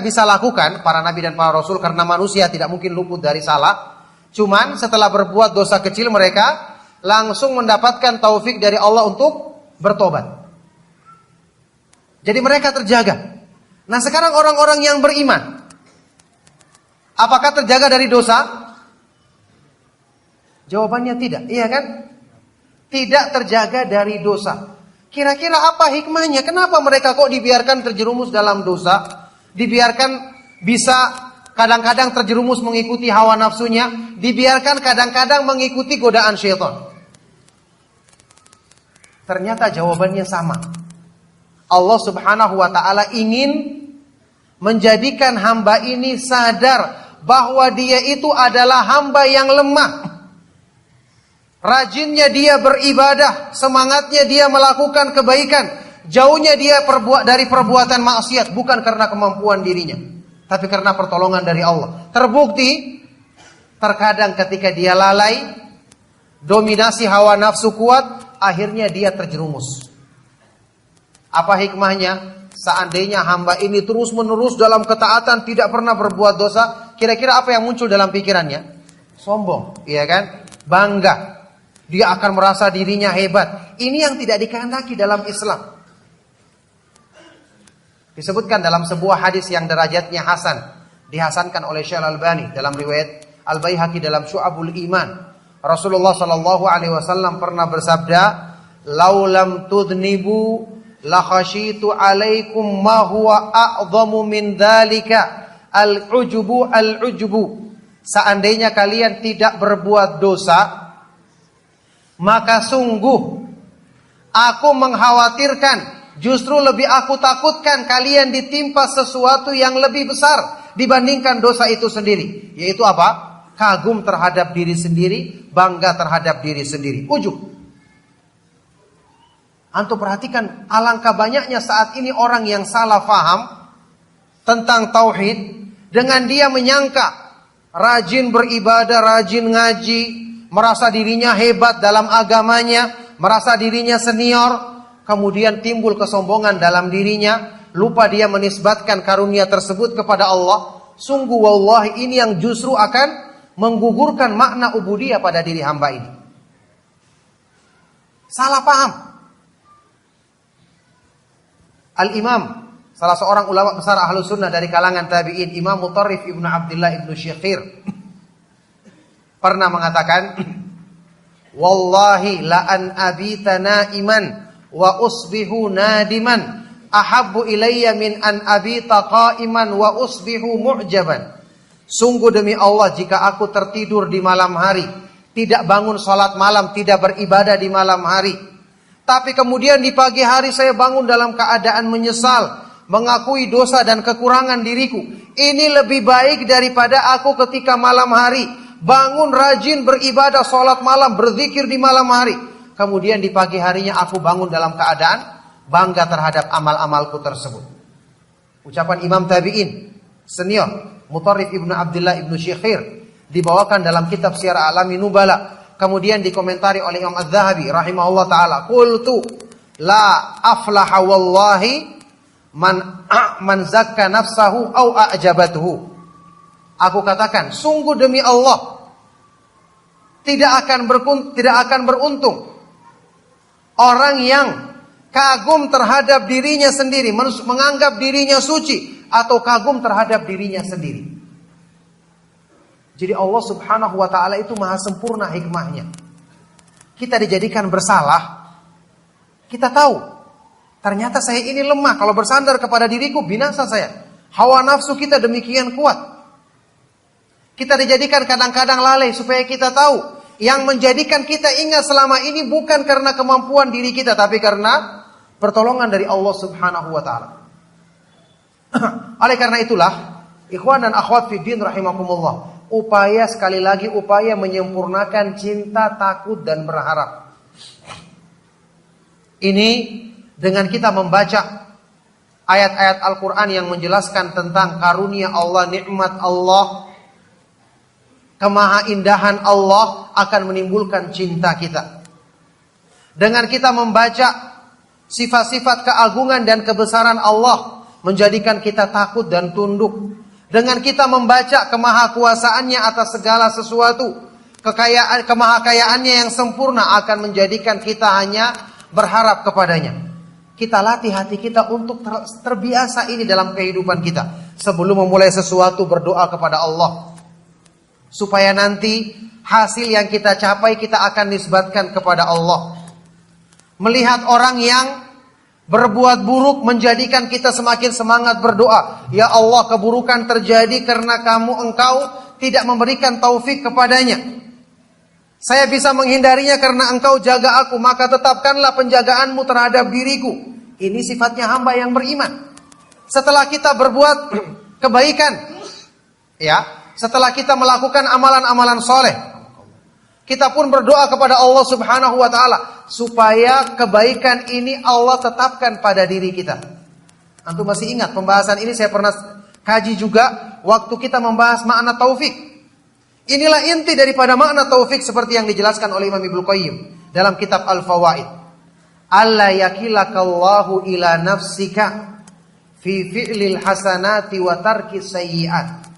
bisa lakukan, para nabi dan para rasul, karena manusia tidak mungkin luput dari salah. Cuman setelah berbuat dosa kecil mereka langsung mendapatkan taufik dari Allah untuk bertobat. Jadi mereka terjaga. Nah sekarang orang-orang yang beriman, apakah terjaga dari dosa? Jawabannya tidak, iya kan? Tidak terjaga dari dosa. Kira-kira apa hikmahnya? Kenapa mereka kok dibiarkan terjerumus dalam dosa? Dibiarkan bisa kadang-kadang terjerumus mengikuti hawa nafsunya, dibiarkan kadang-kadang mengikuti godaan syaitan. Ternyata jawabannya sama. Allah Subhanahu wa taala ingin menjadikan hamba ini sadar bahwa dia itu adalah hamba yang lemah. Rajinnya dia beribadah, semangatnya dia melakukan kebaikan, jauhnya dia dari perbuatan maksiat, bukan karena kemampuan dirinya, tapi karena pertolongan dari Allah. Terbukti, terkadang ketika dia lalai, dominasi hawa nafsu kuat, akhirnya dia terjerumus. Apa hikmahnya? Seandainya hamba ini terus-menerus dalam ketaatan, tidak pernah berbuat dosa, kira-kira apa yang muncul dalam pikirannya? Sombong, iya kan? Bangga. Dia akan merasa dirinya hebat. Ini yang tidak dikehendaki dalam Islam. Disebutkan dalam sebuah hadis yang derajatnya hasan, dihasankan oleh Syekh Al-Albani dalam riwayat Al-Baihaqi dalam Syu'abul Iman. Rasulullah sallallahu alaihi wasallam pernah bersabda, "Laulam tudnibu la khasyitu alaikum ma huwa a'dhamu min dzalika al-ujubu al-ujubu." Seandainya kalian tidak berbuat dosa, maka sungguh aku mengkhawatirkan, justru lebih aku takutkan kalian ditimpa sesuatu yang lebih besar dibandingkan dosa itu sendiri. Yaitu apa? Kagum terhadap diri sendiri, bangga terhadap diri sendiri, ujub. Antum perhatikan alangkah banyaknya saat ini orang yang salah faham tentang tauhid, dengan dia menyangka rajin beribadah, rajin ngaji, merasa dirinya hebat dalam agamanya, merasa dirinya senior, kemudian timbul kesombongan dalam dirinya, lupa dia menisbatkan karunia tersebut kepada Allah. Sungguh wallahi ini yang justru akan menggugurkan makna ubudiyah pada diri hamba ini. Salah paham. Al-Imam, salah seorang ulama besar Ahlus Sunnah dari kalangan tabi'in, Imam Mutarrif Ibnu Abdullah Ibnu Syekhir, pernah mengatakan, "Wallahi la an abita naiman wa usbihu nadiman ahabbu ilayya min an abita qa'iman wa usbihu mu'jaban." Sungguh demi Allah, jika aku tertidur di malam hari, tidak bangun salat malam, tidak beribadah di malam hari, tapi kemudian di pagi hari saya bangun dalam keadaan menyesal, mengakui dosa dan kekurangan diriku, ini lebih baik daripada aku ketika malam hari bangun rajin beribadah, sholat malam, berzikir di malam hari, kemudian di pagi harinya aku bangun dalam keadaan bangga terhadap amal-amalku tersebut. Ucapan Imam Tabi'in senior Mutarrif Ibnu Abdullah Ibnu Syekhir dibawakan dalam kitab Syiar A'lamin Nubala, kemudian dikomentari oleh Imam Az-Zahabi rahimahullah ta'ala. Qultu la aflaha wallahi man zakka nafsahu au a'jabatuhu. Aku katakan, sungguh demi Allah, tidak akan beruntung orang yang kagum terhadap dirinya sendiri, menganggap dirinya suci, atau kagum terhadap dirinya sendiri. Jadi Allah Subhanahu wa ta'ala itu maha sempurna hikmahnya. kita dijadikan bersalah, kita tahu ternyata saya ini lemah. Kalau bersandar kepada diriku, binasa saya. Hawa nafsu kita demikian kuat. Kita dijadikan kadang-kadang lalai supaya kita tahu yang menjadikan kita ingat selama ini bukan karena kemampuan diri kita, tapi karena pertolongan dari Allah Subhanahu wa taala. Oleh karena itulah, ikhwan dan akhwat fiddin rahimakumullah, upaya sekali lagi upaya menyempurnakan cinta, takut dan berharap. Ini dengan kita membaca ayat-ayat Al-Quran yang menjelaskan tentang karunia Allah, nikmat Allah, kemahaindahan Allah akan menimbulkan cinta kita. Dengan kita membaca sifat-sifat keagungan dan kebesaran Allah, menjadikan kita takut dan tunduk. Dengan kita membaca kemahakuasaannya atas segala sesuatu, kemahakayaannya yang sempurna akan menjadikan kita hanya berharap kepadanya. Kita latih hati kita untuk terbiasa ini dalam kehidupan kita. Sebelum memulai sesuatu, berdoa kepada Allah, supaya nanti hasil yang kita capai kita akan nisbatkan kepada Allah. Melihat orang yang berbuat buruk menjadikan kita semakin semangat berdoa. Ya Allah, keburukan terjadi karena Engkau tidak memberikan taufik kepadanya. Saya bisa menghindarinya karena Engkau jaga aku, maka tetapkanlah penjagaanmu terhadap diriku. Ini sifatnya hamba yang beriman. Setelah kita berbuat kebaikan, ya, setelah kita melakukan amalan-amalan soleh, kita pun berdoa kepada Allah Subhanahu wa taala supaya kebaikan ini Allah tetapkan pada diri kita. Antum masih ingat pembahasan ini saya pernah kaji juga waktu kita membahas makna taufik. Inilah inti daripada makna taufik seperti yang dijelaskan oleh Imam Ibnu Qayyim dalam kitab Al-Fawaid. Alla yakilakallahu ila nafsika fi fi'lil hasanati wa tarkis sayyi'at.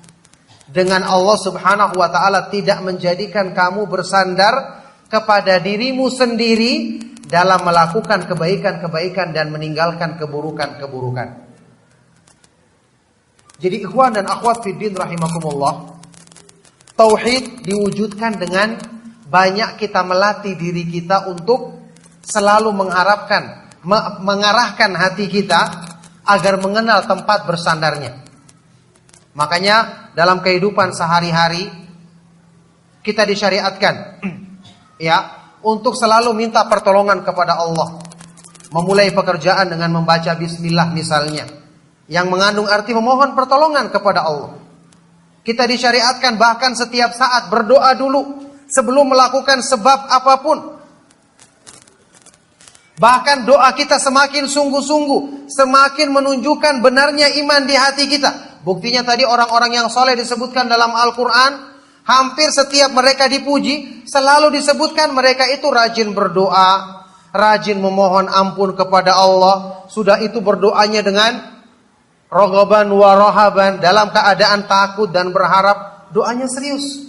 Dengan Allah Subhanahu wa taala tidak menjadikan kamu bersandar kepada dirimu sendiri dalam melakukan kebaikan-kebaikan dan meninggalkan keburukan-keburukan. Jadi ikhwan dan akhwat fiddin rahimakumullah, tauhid diwujudkan dengan banyak kita melatih diri kita untuk selalu mengarahkan hati kita agar mengenal tempat bersandarnya. Makanya dalam kehidupan sehari-hari kita disyariatkan ya untuk selalu minta pertolongan kepada Allah. Memulai pekerjaan dengan membaca bismillah misalnya, yang mengandung arti memohon pertolongan kepada Allah. Kita disyariatkan bahkan setiap saat berdoa dulu sebelum melakukan sebab apapun. Bahkan doa kita semakin sungguh-sungguh, semakin menunjukkan benarnya iman di hati kita. Buktinya tadi orang-orang yang soleh disebutkan dalam Al-Quran, hampir setiap mereka dipuji, selalu disebutkan mereka itu rajin berdoa, rajin memohon ampun kepada Allah. Sudah itu berdoanya dengan rogoban wa rohaban, dalam keadaan takut dan berharap, doanya serius.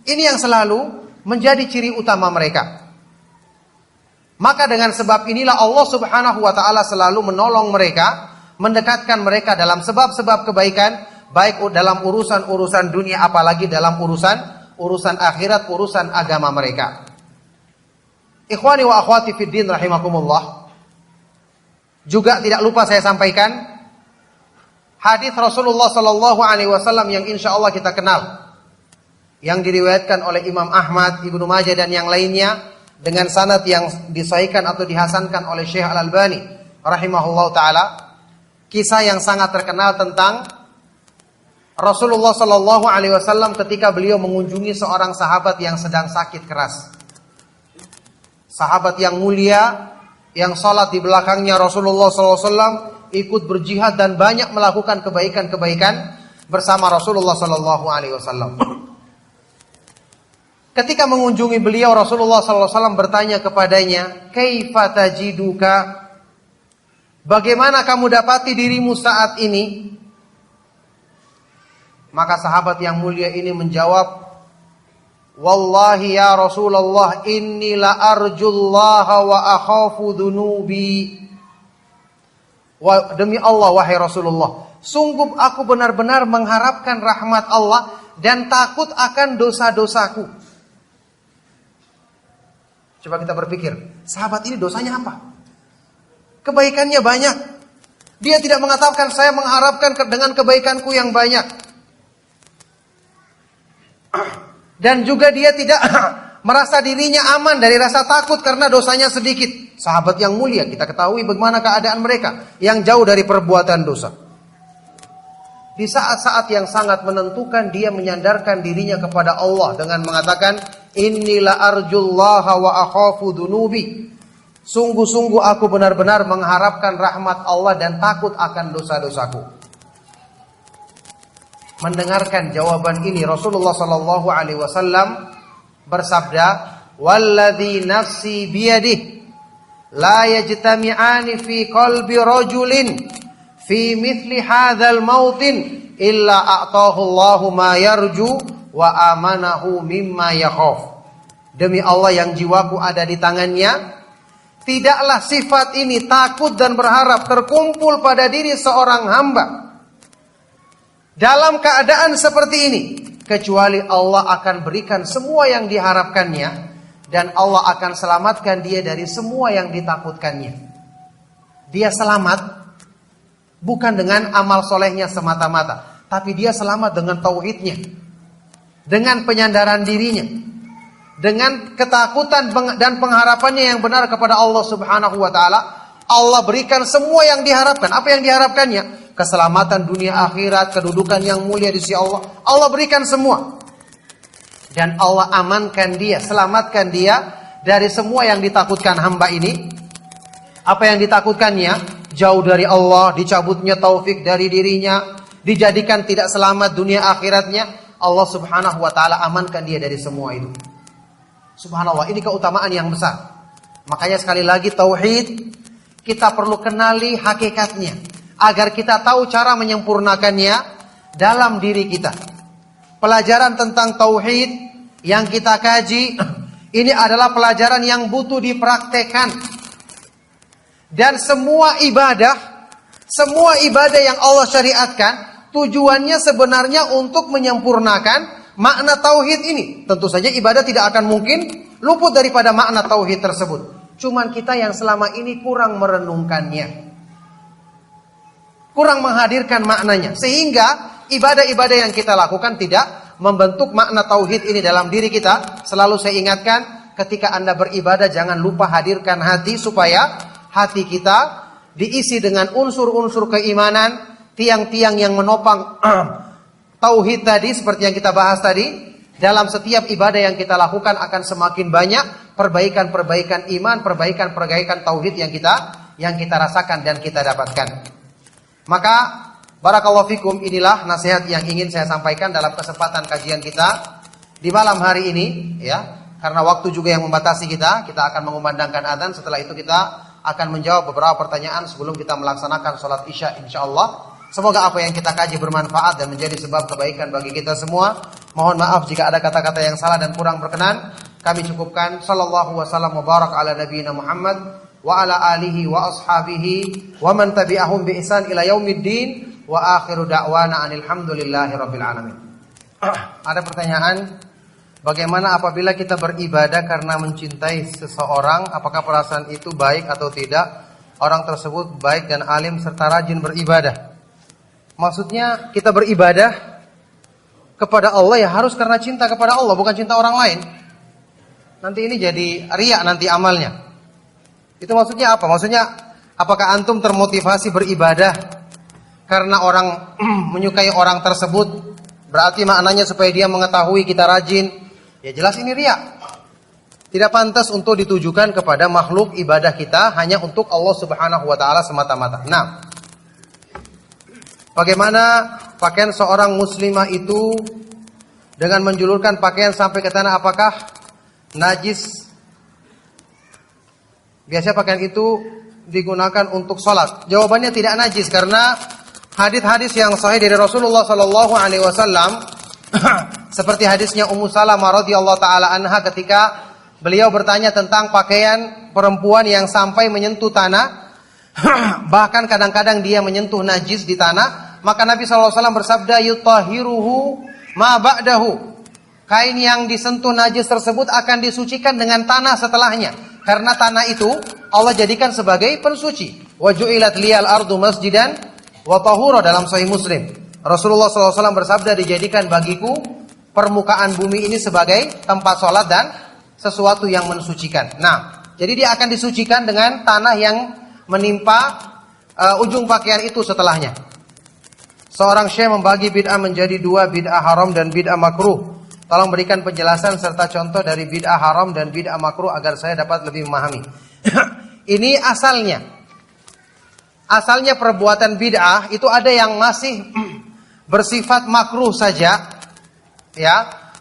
Ini yang selalu menjadi ciri utama mereka. Maka dengan sebab inilah Allah Subhanahu wa taala selalu menolong mereka, mendekatkan mereka dalam sebab-sebab kebaikan, baik dalam urusan-urusan dunia apalagi dalam urusan akhirat, urusan agama mereka. Ikhwani wa akhwati fiddin rahimakumullah, juga tidak lupa saya sampaikan hadis Rasulullah sallallahu alaihi wasallam yang insyaallah kita kenal, yang diriwayatkan oleh Imam Ahmad, Ibnu Majah dan yang lainnya dengan sanad yang disahihkan atau dihasankan oleh Syekh Al-Albani rahimahullahu taala. Kisah yang sangat terkenal tentang Rasulullah sallallahu alaihi wasallam ketika beliau mengunjungi seorang sahabat yang sedang sakit keras. Sahabat yang mulia yang salat di belakangnya Rasulullah sallallahu alaihi wasallam, ikut berjihad dan banyak melakukan kebaikan-kebaikan bersama Rasulullah sallallahu alaihi wasallam. Ketika mengunjungi beliau, Rasulullah sallallahu alaihi wasallam bertanya kepadanya, "Kaifa tajiduka?" Bagaimana kamu dapati dirimu saat ini? Maka sahabat yang mulia ini menjawab, "Wallahi ya Rasulullah, inni la arjullaha wa akhafu dhunubi." Demi Allah wahai Rasulullah, sungguh aku benar-benar mengharapkan rahmat Allah dan takut akan dosa-dosaku. Coba kita berpikir, sahabat ini dosanya apa? Kebaikannya banyak. Dia tidak mengatakan saya mengharapkan dengan kebaikanku yang banyak. Dan juga dia tidak merasa dirinya aman dari rasa takut karena dosanya sedikit. Sahabat yang mulia, kita ketahui bagaimana keadaan mereka yang jauh dari perbuatan dosa. Di saat-saat yang sangat menentukan, dia menyandarkan dirinya kepada Allah dengan mengatakan, Innila arjullaha wa akhafu dunubi. Sungguh-sungguh aku benar-benar mengharapkan rahmat Allah dan takut akan dosa-dosaku. Mendengarkan jawaban ini, Rasulullah sallallahu alaihi wasallam bersabda, "Walladzi nafsi biyadihi la yajtami'ani fi qalbi rajulin fi mithli hadzal mautin illa a'tahu Allahu ma yarju wa amanahu mimma yakhaf." Demi Allah yang jiwaku ada di tangannya, tidaklah sifat ini takut dan berharap terkumpul pada diri seorang hamba dalam keadaan seperti ini, kecuali Allah akan berikan semua yang diharapkannya dan Allah akan selamatkan dia dari semua yang ditakutkannya. Dia selamat bukan dengan amal solehnya semata-mata, tapi dia selamat dengan tauhidnya, dengan penyandaran dirinya, dengan ketakutan dan pengharapannya yang benar kepada Allah Subhanahu wa taala. Allah berikan semua yang diharapkan. Apa yang diharapkannya? Keselamatan dunia akhirat, kedudukan yang mulia di sisi Allah. Allah berikan semua. Dan Allah amankan dia, selamatkan dia dari semua yang ditakutkan hamba ini. Apa yang ditakutkannya? Jauh dari Allah, dicabutnya taufik dari dirinya, dijadikan tidak selamat dunia akhiratnya. Allah Subhanahu wa taala amankan dia dari semua itu. Subhanallah, ini keutamaan yang besar. Makanya sekali lagi tauhid kita perlu kenali hakikatnya agar kita tahu cara menyempurnakannya dalam diri kita. Pelajaran tentang tauhid yang kita kaji ini adalah pelajaran yang butuh dipraktekkan. Dan semua ibadah yang Allah syariatkan tujuannya sebenarnya untuk menyempurnakan makna tauhid ini. Tentu saja ibadah tidak akan mungkin luput daripada makna tauhid tersebut. Cuman kita yang selama ini kurang merenungkannya, kurang menghadirkan maknanya, sehingga ibadah-ibadah yang kita lakukan tidak membentuk makna tauhid ini dalam diri kita. Selalu saya ingatkan, ketika Anda beribadah jangan lupa hadirkan hati, supaya hati kita diisi dengan unsur-unsur keimanan, tiang-tiang yang menopang tauhid tadi, seperti yang kita bahas tadi. Dalam setiap ibadah yang kita lakukan akan semakin banyak perbaikan-perbaikan iman, perbaikan-perbaikan tauhid yang kita rasakan dan kita dapatkan. Maka barakallahu fikum, inilah nasihat yang ingin saya sampaikan dalam kesempatan kajian kita di malam hari ini, ya. Karena waktu juga yang membatasi kita akan mengumandangkan adzan. Setelah itu kita akan menjawab beberapa pertanyaan sebelum kita melaksanakan salat Isya insyaallah. Semoga apa yang kita kaji bermanfaat dan menjadi sebab kebaikan bagi kita semua. Mohon maaf jika ada kata-kata yang salah dan kurang berkenan. Kami cukupkan. Sallallahu wasallam wa barak ala nabiyina Muhammad wa ala alihi wa ashabihi wa man tabi'ahum bi ihsan ila yaumiddin wa akhiru da'wana anil hamdulillahi rabbil alamin. Ada pertanyaan, bagaimana apabila kita beribadah karena mencintai seseorang, apakah perasaan itu baik atau tidak? Orang tersebut baik dan alim serta rajin beribadah. Maksudnya kita beribadah kepada Allah ya harus karena cinta kepada Allah, bukan cinta orang lain. Nanti ini jadi riya nanti amalnya. Itu maksudnya apa? Maksudnya apakah antum termotivasi beribadah karena orang menyukai orang tersebut? Berarti maknanya supaya dia mengetahui kita rajin. Ya jelas ini riya. Tidak pantas untuk ditujukan kepada makhluk ibadah kita, hanya untuk Allah Subhanahu wa taala semata-mata. Nah, bagaimana pakaian seorang muslimah itu dengan menjulurkan pakaian sampai ke tanah, apakah najis? Biasanya pakaian itu digunakan untuk sholat. Jawabannya tidak najis karena hadis-hadis yang sahih dari Rasulullah sallallahu alaihi wasallam seperti hadisnya Ummu Salamah radhiyallahu taala anha ketika beliau bertanya tentang pakaian perempuan yang sampai menyentuh tanah, bahkan kadang-kadang dia menyentuh najis di tanah. Maka Nabi SAW bersabda, yutahiruhu ma ba'dahu. kain yang disentuh najis tersebut akan disucikan dengan tanah setelahnya. Karena tanah itu Allah jadikan sebagai pensuci. Wa ju'ilat liyal ardu masjidan wa tahura dalam Sahih Muslim. Rasulullah SAW bersabda, dijadikan bagiku permukaan bumi ini sebagai tempat sholat dan sesuatu yang mensucikan. Nah, jadi dia akan disucikan dengan tanah yang menimpa ujung pakaian itu setelahnya. Seorang syekh membagi bid'ah menjadi dua, bid'ah haram dan bid'ah makruh. Tolong berikan penjelasan serta contoh dari bid'ah haram dan bid'ah makruh agar saya dapat lebih memahami. Ini asalnya. Asalnya perbuatan bid'ah itu ada yang masih bersifat makruh saja, ya,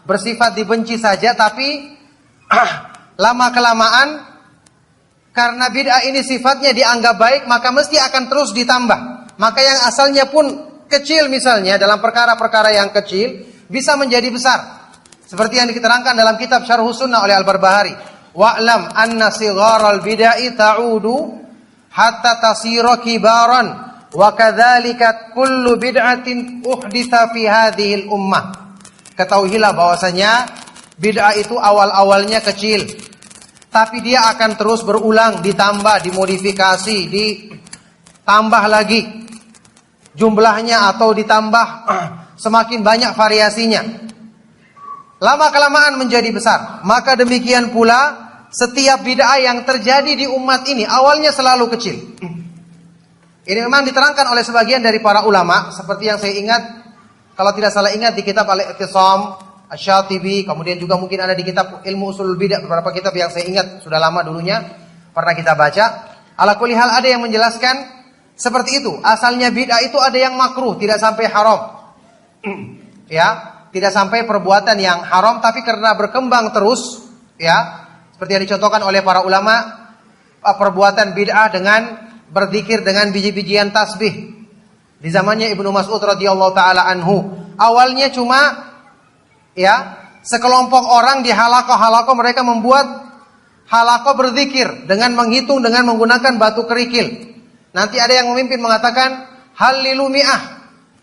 bersifat dibenci saja, tapi lama kelamaan karena bid'ah ini sifatnya dianggap baik, maka mesti akan terus ditambah. Maka yang asalnya pun kecil misalnya dalam perkara-perkara yang kecil bisa menjadi besar. Seperti yang diterangkan dalam kitab Syarh Sunnah oleh Al-Barbahari. Wa'lam anna sigharal bid'ah ta'udu hatta tasira kibaran wa kadzalika kullu bid'atin uhditha fi hadhil ummah. Ketahuilah bahwasanya bid'ah itu awal-awalnya kecil, tapi dia akan terus berulang, ditambah, dimodifikasi, ditambah lagi jumlahnya atau ditambah semakin banyak variasinya. Lama kelamaan menjadi besar. Maka demikian pula setiap bid'ah yang terjadi di umat ini awalnya selalu kecil. Ini memang diterangkan oleh sebagian dari para ulama, seperti yang saya ingat, kalau tidak salah ingat di kitab Al-I'tisam Asy-Syatibi, kemudian juga mungkin ada di kitab Ilmu Ushulul Bidah, beberapa kitab yang saya ingat sudah lama dulunya pernah kita baca. Ala kulli hal ada yang menjelaskan seperti itu. Asalnya bid'ah itu ada yang makruh, tidak sampai haram. Ya, tidak sampai perbuatan yang haram, tapi karena berkembang terus, ya, seperti yang dicontohkan oleh para ulama, perbuatan bid'ah dengan berzikir dengan biji-bijian tasbih. Di zamannya Ibnu Mas'ud radhiyallahu taala anhu, awalnya cuma, ya, sekelompok orang di halaqah mereka membuat halaqah berzikir dengan menghitung dengan menggunakan batu kerikil. Nanti ada yang memimpin mengatakan halilu mi'ah.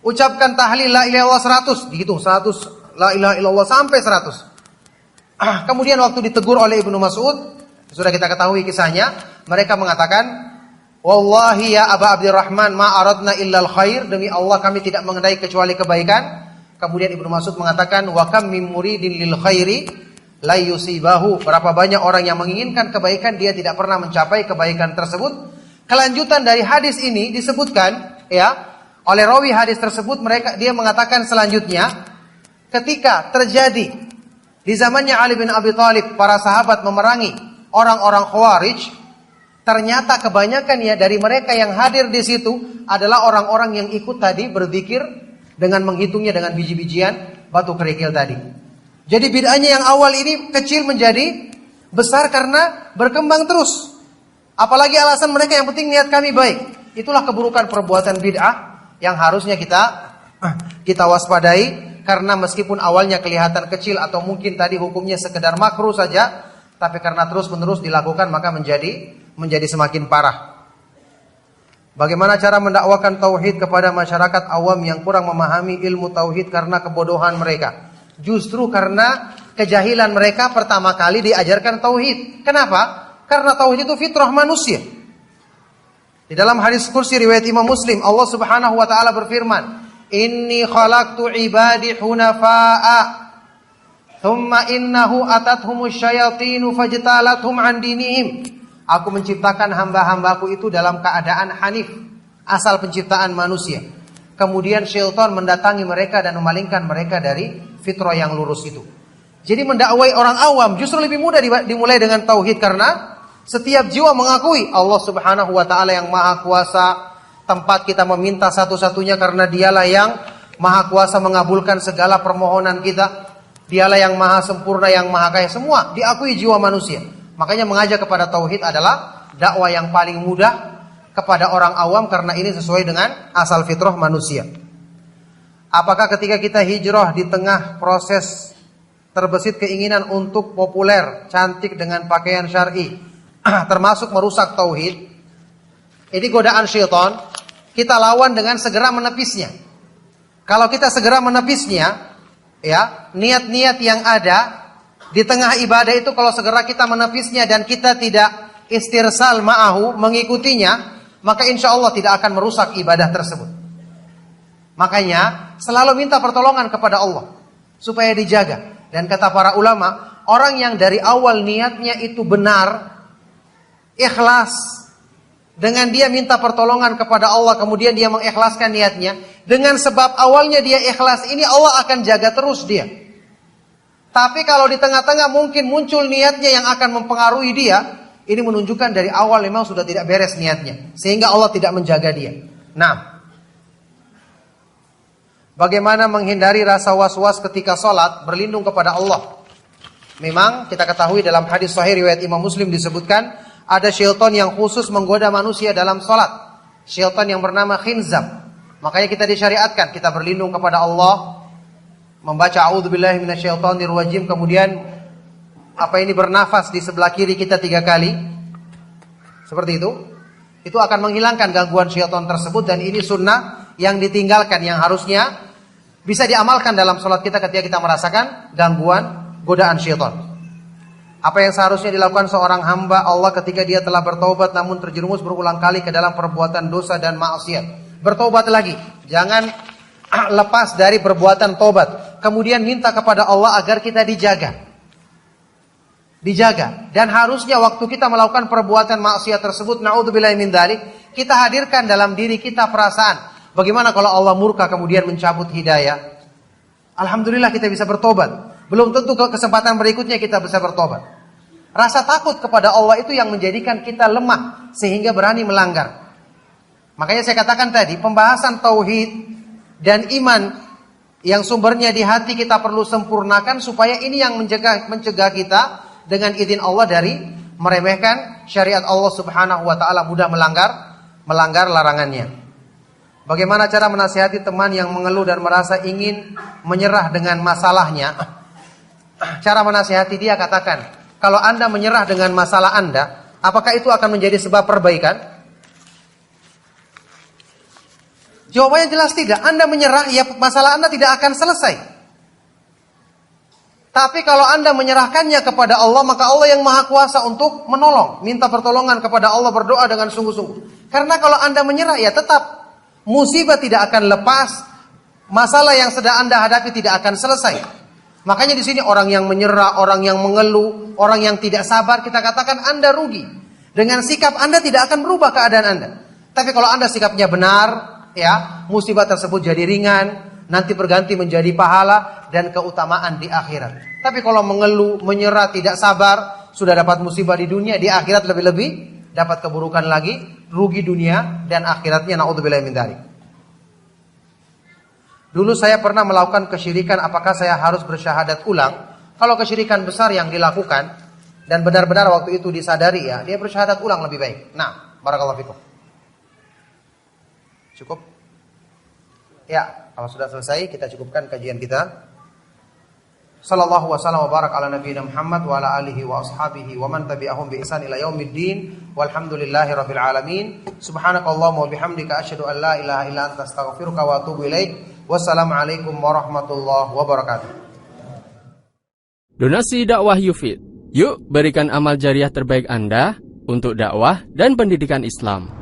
Ucapkan tahlil la ilaha illallah 100, dihitung 100 la ilaha illallah sampai 100. Kemudian waktu ditegur oleh Ibnu Mas'ud, sudah kita ketahui kisahnya, mereka mengatakan, wallahi ya Aba Abdurrahman ma aradna illal khair, demi Allah kami tidak mengendaki kecuali kebaikan. Kemudian Ibnu Mas'ud mengatakan, wa kam min muridin lil khairi la yusibahu, berapa banyak orang yang menginginkan kebaikan, dia tidak pernah mencapai kebaikan tersebut. Kelanjutan dari hadis ini disebutkan, ya, oleh rawi hadis tersebut, dia mengatakan selanjutnya, ketika terjadi di zamannya Ali bin Abi Thalib, para sahabat memerangi orang-orang Khawarij, ternyata kebanyakan ya dari mereka yang hadir di situ adalah orang-orang yang ikut tadi berzikir dengan menghitungnya dengan biji-bijian batu kerikil tadi. Jadi bid'ahnya yang awal ini kecil menjadi besar karena berkembang terus. Apalagi alasan mereka yang penting niat kami baik. Itulah keburukan perbuatan bid'ah yang harusnya kita waspadai, karena meskipun awalnya kelihatan kecil atau mungkin tadi hukumnya sekedar makruh saja, tapi karena terus-menerus dilakukan maka menjadi semakin parah. Bagaimana cara mendakwakan tauhid kepada masyarakat awam yang kurang memahami ilmu tauhid karena kebodohan mereka? Justru karena kejahilan mereka pertama kali diajarkan tauhid. Kenapa? Karena tauhid itu fitrah manusia. Di dalam hadis kursi riwayat Imam Muslim, Allah Subhanahu wa taala berfirman, "Inni khalaqtu ibadi hunafa'a, thumma innahu atathumus syayatinu fajtalathum an dinihim." Aku menciptakan hamba-hambaku itu dalam keadaan hanif, asal penciptaan manusia. Kemudian syaitan mendatangi mereka dan memalingkan mereka dari fitrah yang lurus itu. Jadi mendakwai orang awam justru lebih mudah dimulai dengan tauhid, karena setiap jiwa mengakui Allah Subhanahu wa taala yang maha kuasa, tempat kita meminta satu-satunya karena dialah yang maha kuasa mengabulkan segala permohonan kita. Dialah yang maha sempurna, yang maha kaya, semua diakui jiwa manusia. Makanya mengajak kepada tauhid adalah dakwah yang paling mudah kepada orang awam, karena ini sesuai dengan asal fitrah manusia. Apakah ketika kita hijrah di tengah proses terbesit keinginan untuk populer, cantik dengan pakaian syar'i, termasuk merusak tauhid, ini godaan syaitan, kita lawan dengan segera menepisnya. Kalau kita segera menepisnya, Ya, niat-niat yang ada di tengah ibadah itu kalau segera kita menepisnya dan kita tidak istirsal ma'ahu, mengikutinya, maka insya Allah tidak akan merusak ibadah tersebut. Makanya selalu minta pertolongan kepada Allah supaya dijaga. Dan kata para ulama, orang yang dari awal niatnya itu benar, ikhlas, dengan dia minta pertolongan kepada Allah, kemudian dia mengikhlaskan niatnya, dengan sebab awalnya dia ikhlas ini, Allah akan jaga terus dia. Tapi kalau di tengah-tengah mungkin muncul niatnya yang akan mempengaruhi dia, ini menunjukkan dari awal memang sudah tidak beres niatnya, sehingga Allah tidak menjaga dia. Nah, bagaimana menghindari rasa was-was ketika sholat, berlindung kepada Allah. Memang kita ketahui dalam hadis sahih riwayat Imam Muslim disebutkan, ada syaitan yang khusus menggoda manusia dalam sholat. Syaitan yang bernama Khinzab. Makanya kita disyariatkan, kita berlindung kepada Allah, membaca a'udzubillahi minasyaitonir rajim, kemudian bernafas di sebelah kiri kita 3 kali. Seperti itu. Itu akan menghilangkan gangguan syaitan tersebut, dan ini sunnah yang ditinggalkan, yang harusnya bisa diamalkan dalam sholat kita ketika kita merasakan gangguan godaan syaitan. Apa yang seharusnya dilakukan seorang hamba Allah ketika dia telah bertaubat namun terjerumus berulang kali ke dalam perbuatan dosa dan maksiat? Bertaubat lagi. Jangan lepas dari perbuatan taubat. Kemudian minta kepada Allah agar kita dijaga. Dan harusnya waktu kita melakukan perbuatan maksiat tersebut, naudzubillahi min dzalik, kita hadirkan dalam diri kita perasaan, bagaimana kalau Allah murka kemudian mencabut hidayah? Alhamdulillah kita bisa bertobat. Belum tentu kesempatan berikutnya kita bisa bertobat. Rasa takut kepada Allah itu yang menjadikan kita lemah sehingga berani melanggar. Makanya saya katakan tadi, pembahasan tauhid dan iman yang sumbernya di hati kita perlu sempurnakan, supaya ini yang mencegah kita dengan izin Allah dari meremehkan syariat Allah Subhanahu wa taala, mudah melanggar larangannya. Bagaimana cara menasihati teman yang mengeluh dan merasa ingin menyerah dengan masalahnya? Cara menasihati dia, katakan, kalau Anda menyerah dengan masalah Anda, apakah itu akan menjadi sebab perbaikan? Jawabannya jelas tidak. Anda menyerah, ya masalah Anda tidak akan selesai. Tapi kalau Anda menyerahkannya kepada Allah, maka Allah yang maha kuasa untuk menolong. Minta pertolongan kepada Allah, berdoa dengan sungguh-sungguh. Karena kalau Anda menyerah, ya tetap musibah tidak akan lepas. Masalah yang sedang Anda hadapi tidak akan selesai. Makanya di sini orang yang menyerah, orang yang mengeluh, orang yang tidak sabar, kita katakan Anda rugi. Dengan sikap Anda tidak akan berubah keadaan Anda. Tapi kalau Anda sikapnya benar, ya, musibah tersebut jadi ringan, nanti berganti menjadi pahala dan keutamaan di akhirat. Tapi kalau mengeluh, menyerah, tidak sabar, sudah dapat musibah di dunia, di akhirat lebih-lebih dapat keburukan lagi, rugi dunia dan akhiratnya, naudzubillahi min dzalik. Dulu saya pernah melakukan kesyirikan, apakah saya harus bersyahadat ulang? Kalau kesyirikan besar yang dilakukan dan benar-benar waktu itu disadari, ya, dia bersyahadat ulang lebih baik. Nah, barakallahu fikum. Cukup? Ya, kalau sudah selesai kita cukupkan kajian kita. Sallallahu wasallam wa barak ala nabiyina Muhammad wa ala alihi wa ashabihi wa man tabi'ahum bi ihsan ila yaumiddin walhamdulillahi rabbil alamin. Subhanakallahumma wa bihamdika asyhadu an la ilaha illa anta astaghfiruka wa atubu ilaik. Wassalamualaikum warahmatullahi wabarakatuh. Donasi dakwah Yufid. Yuk berikan amal jariah terbaik Anda untuk dakwah dan pendidikan Islam.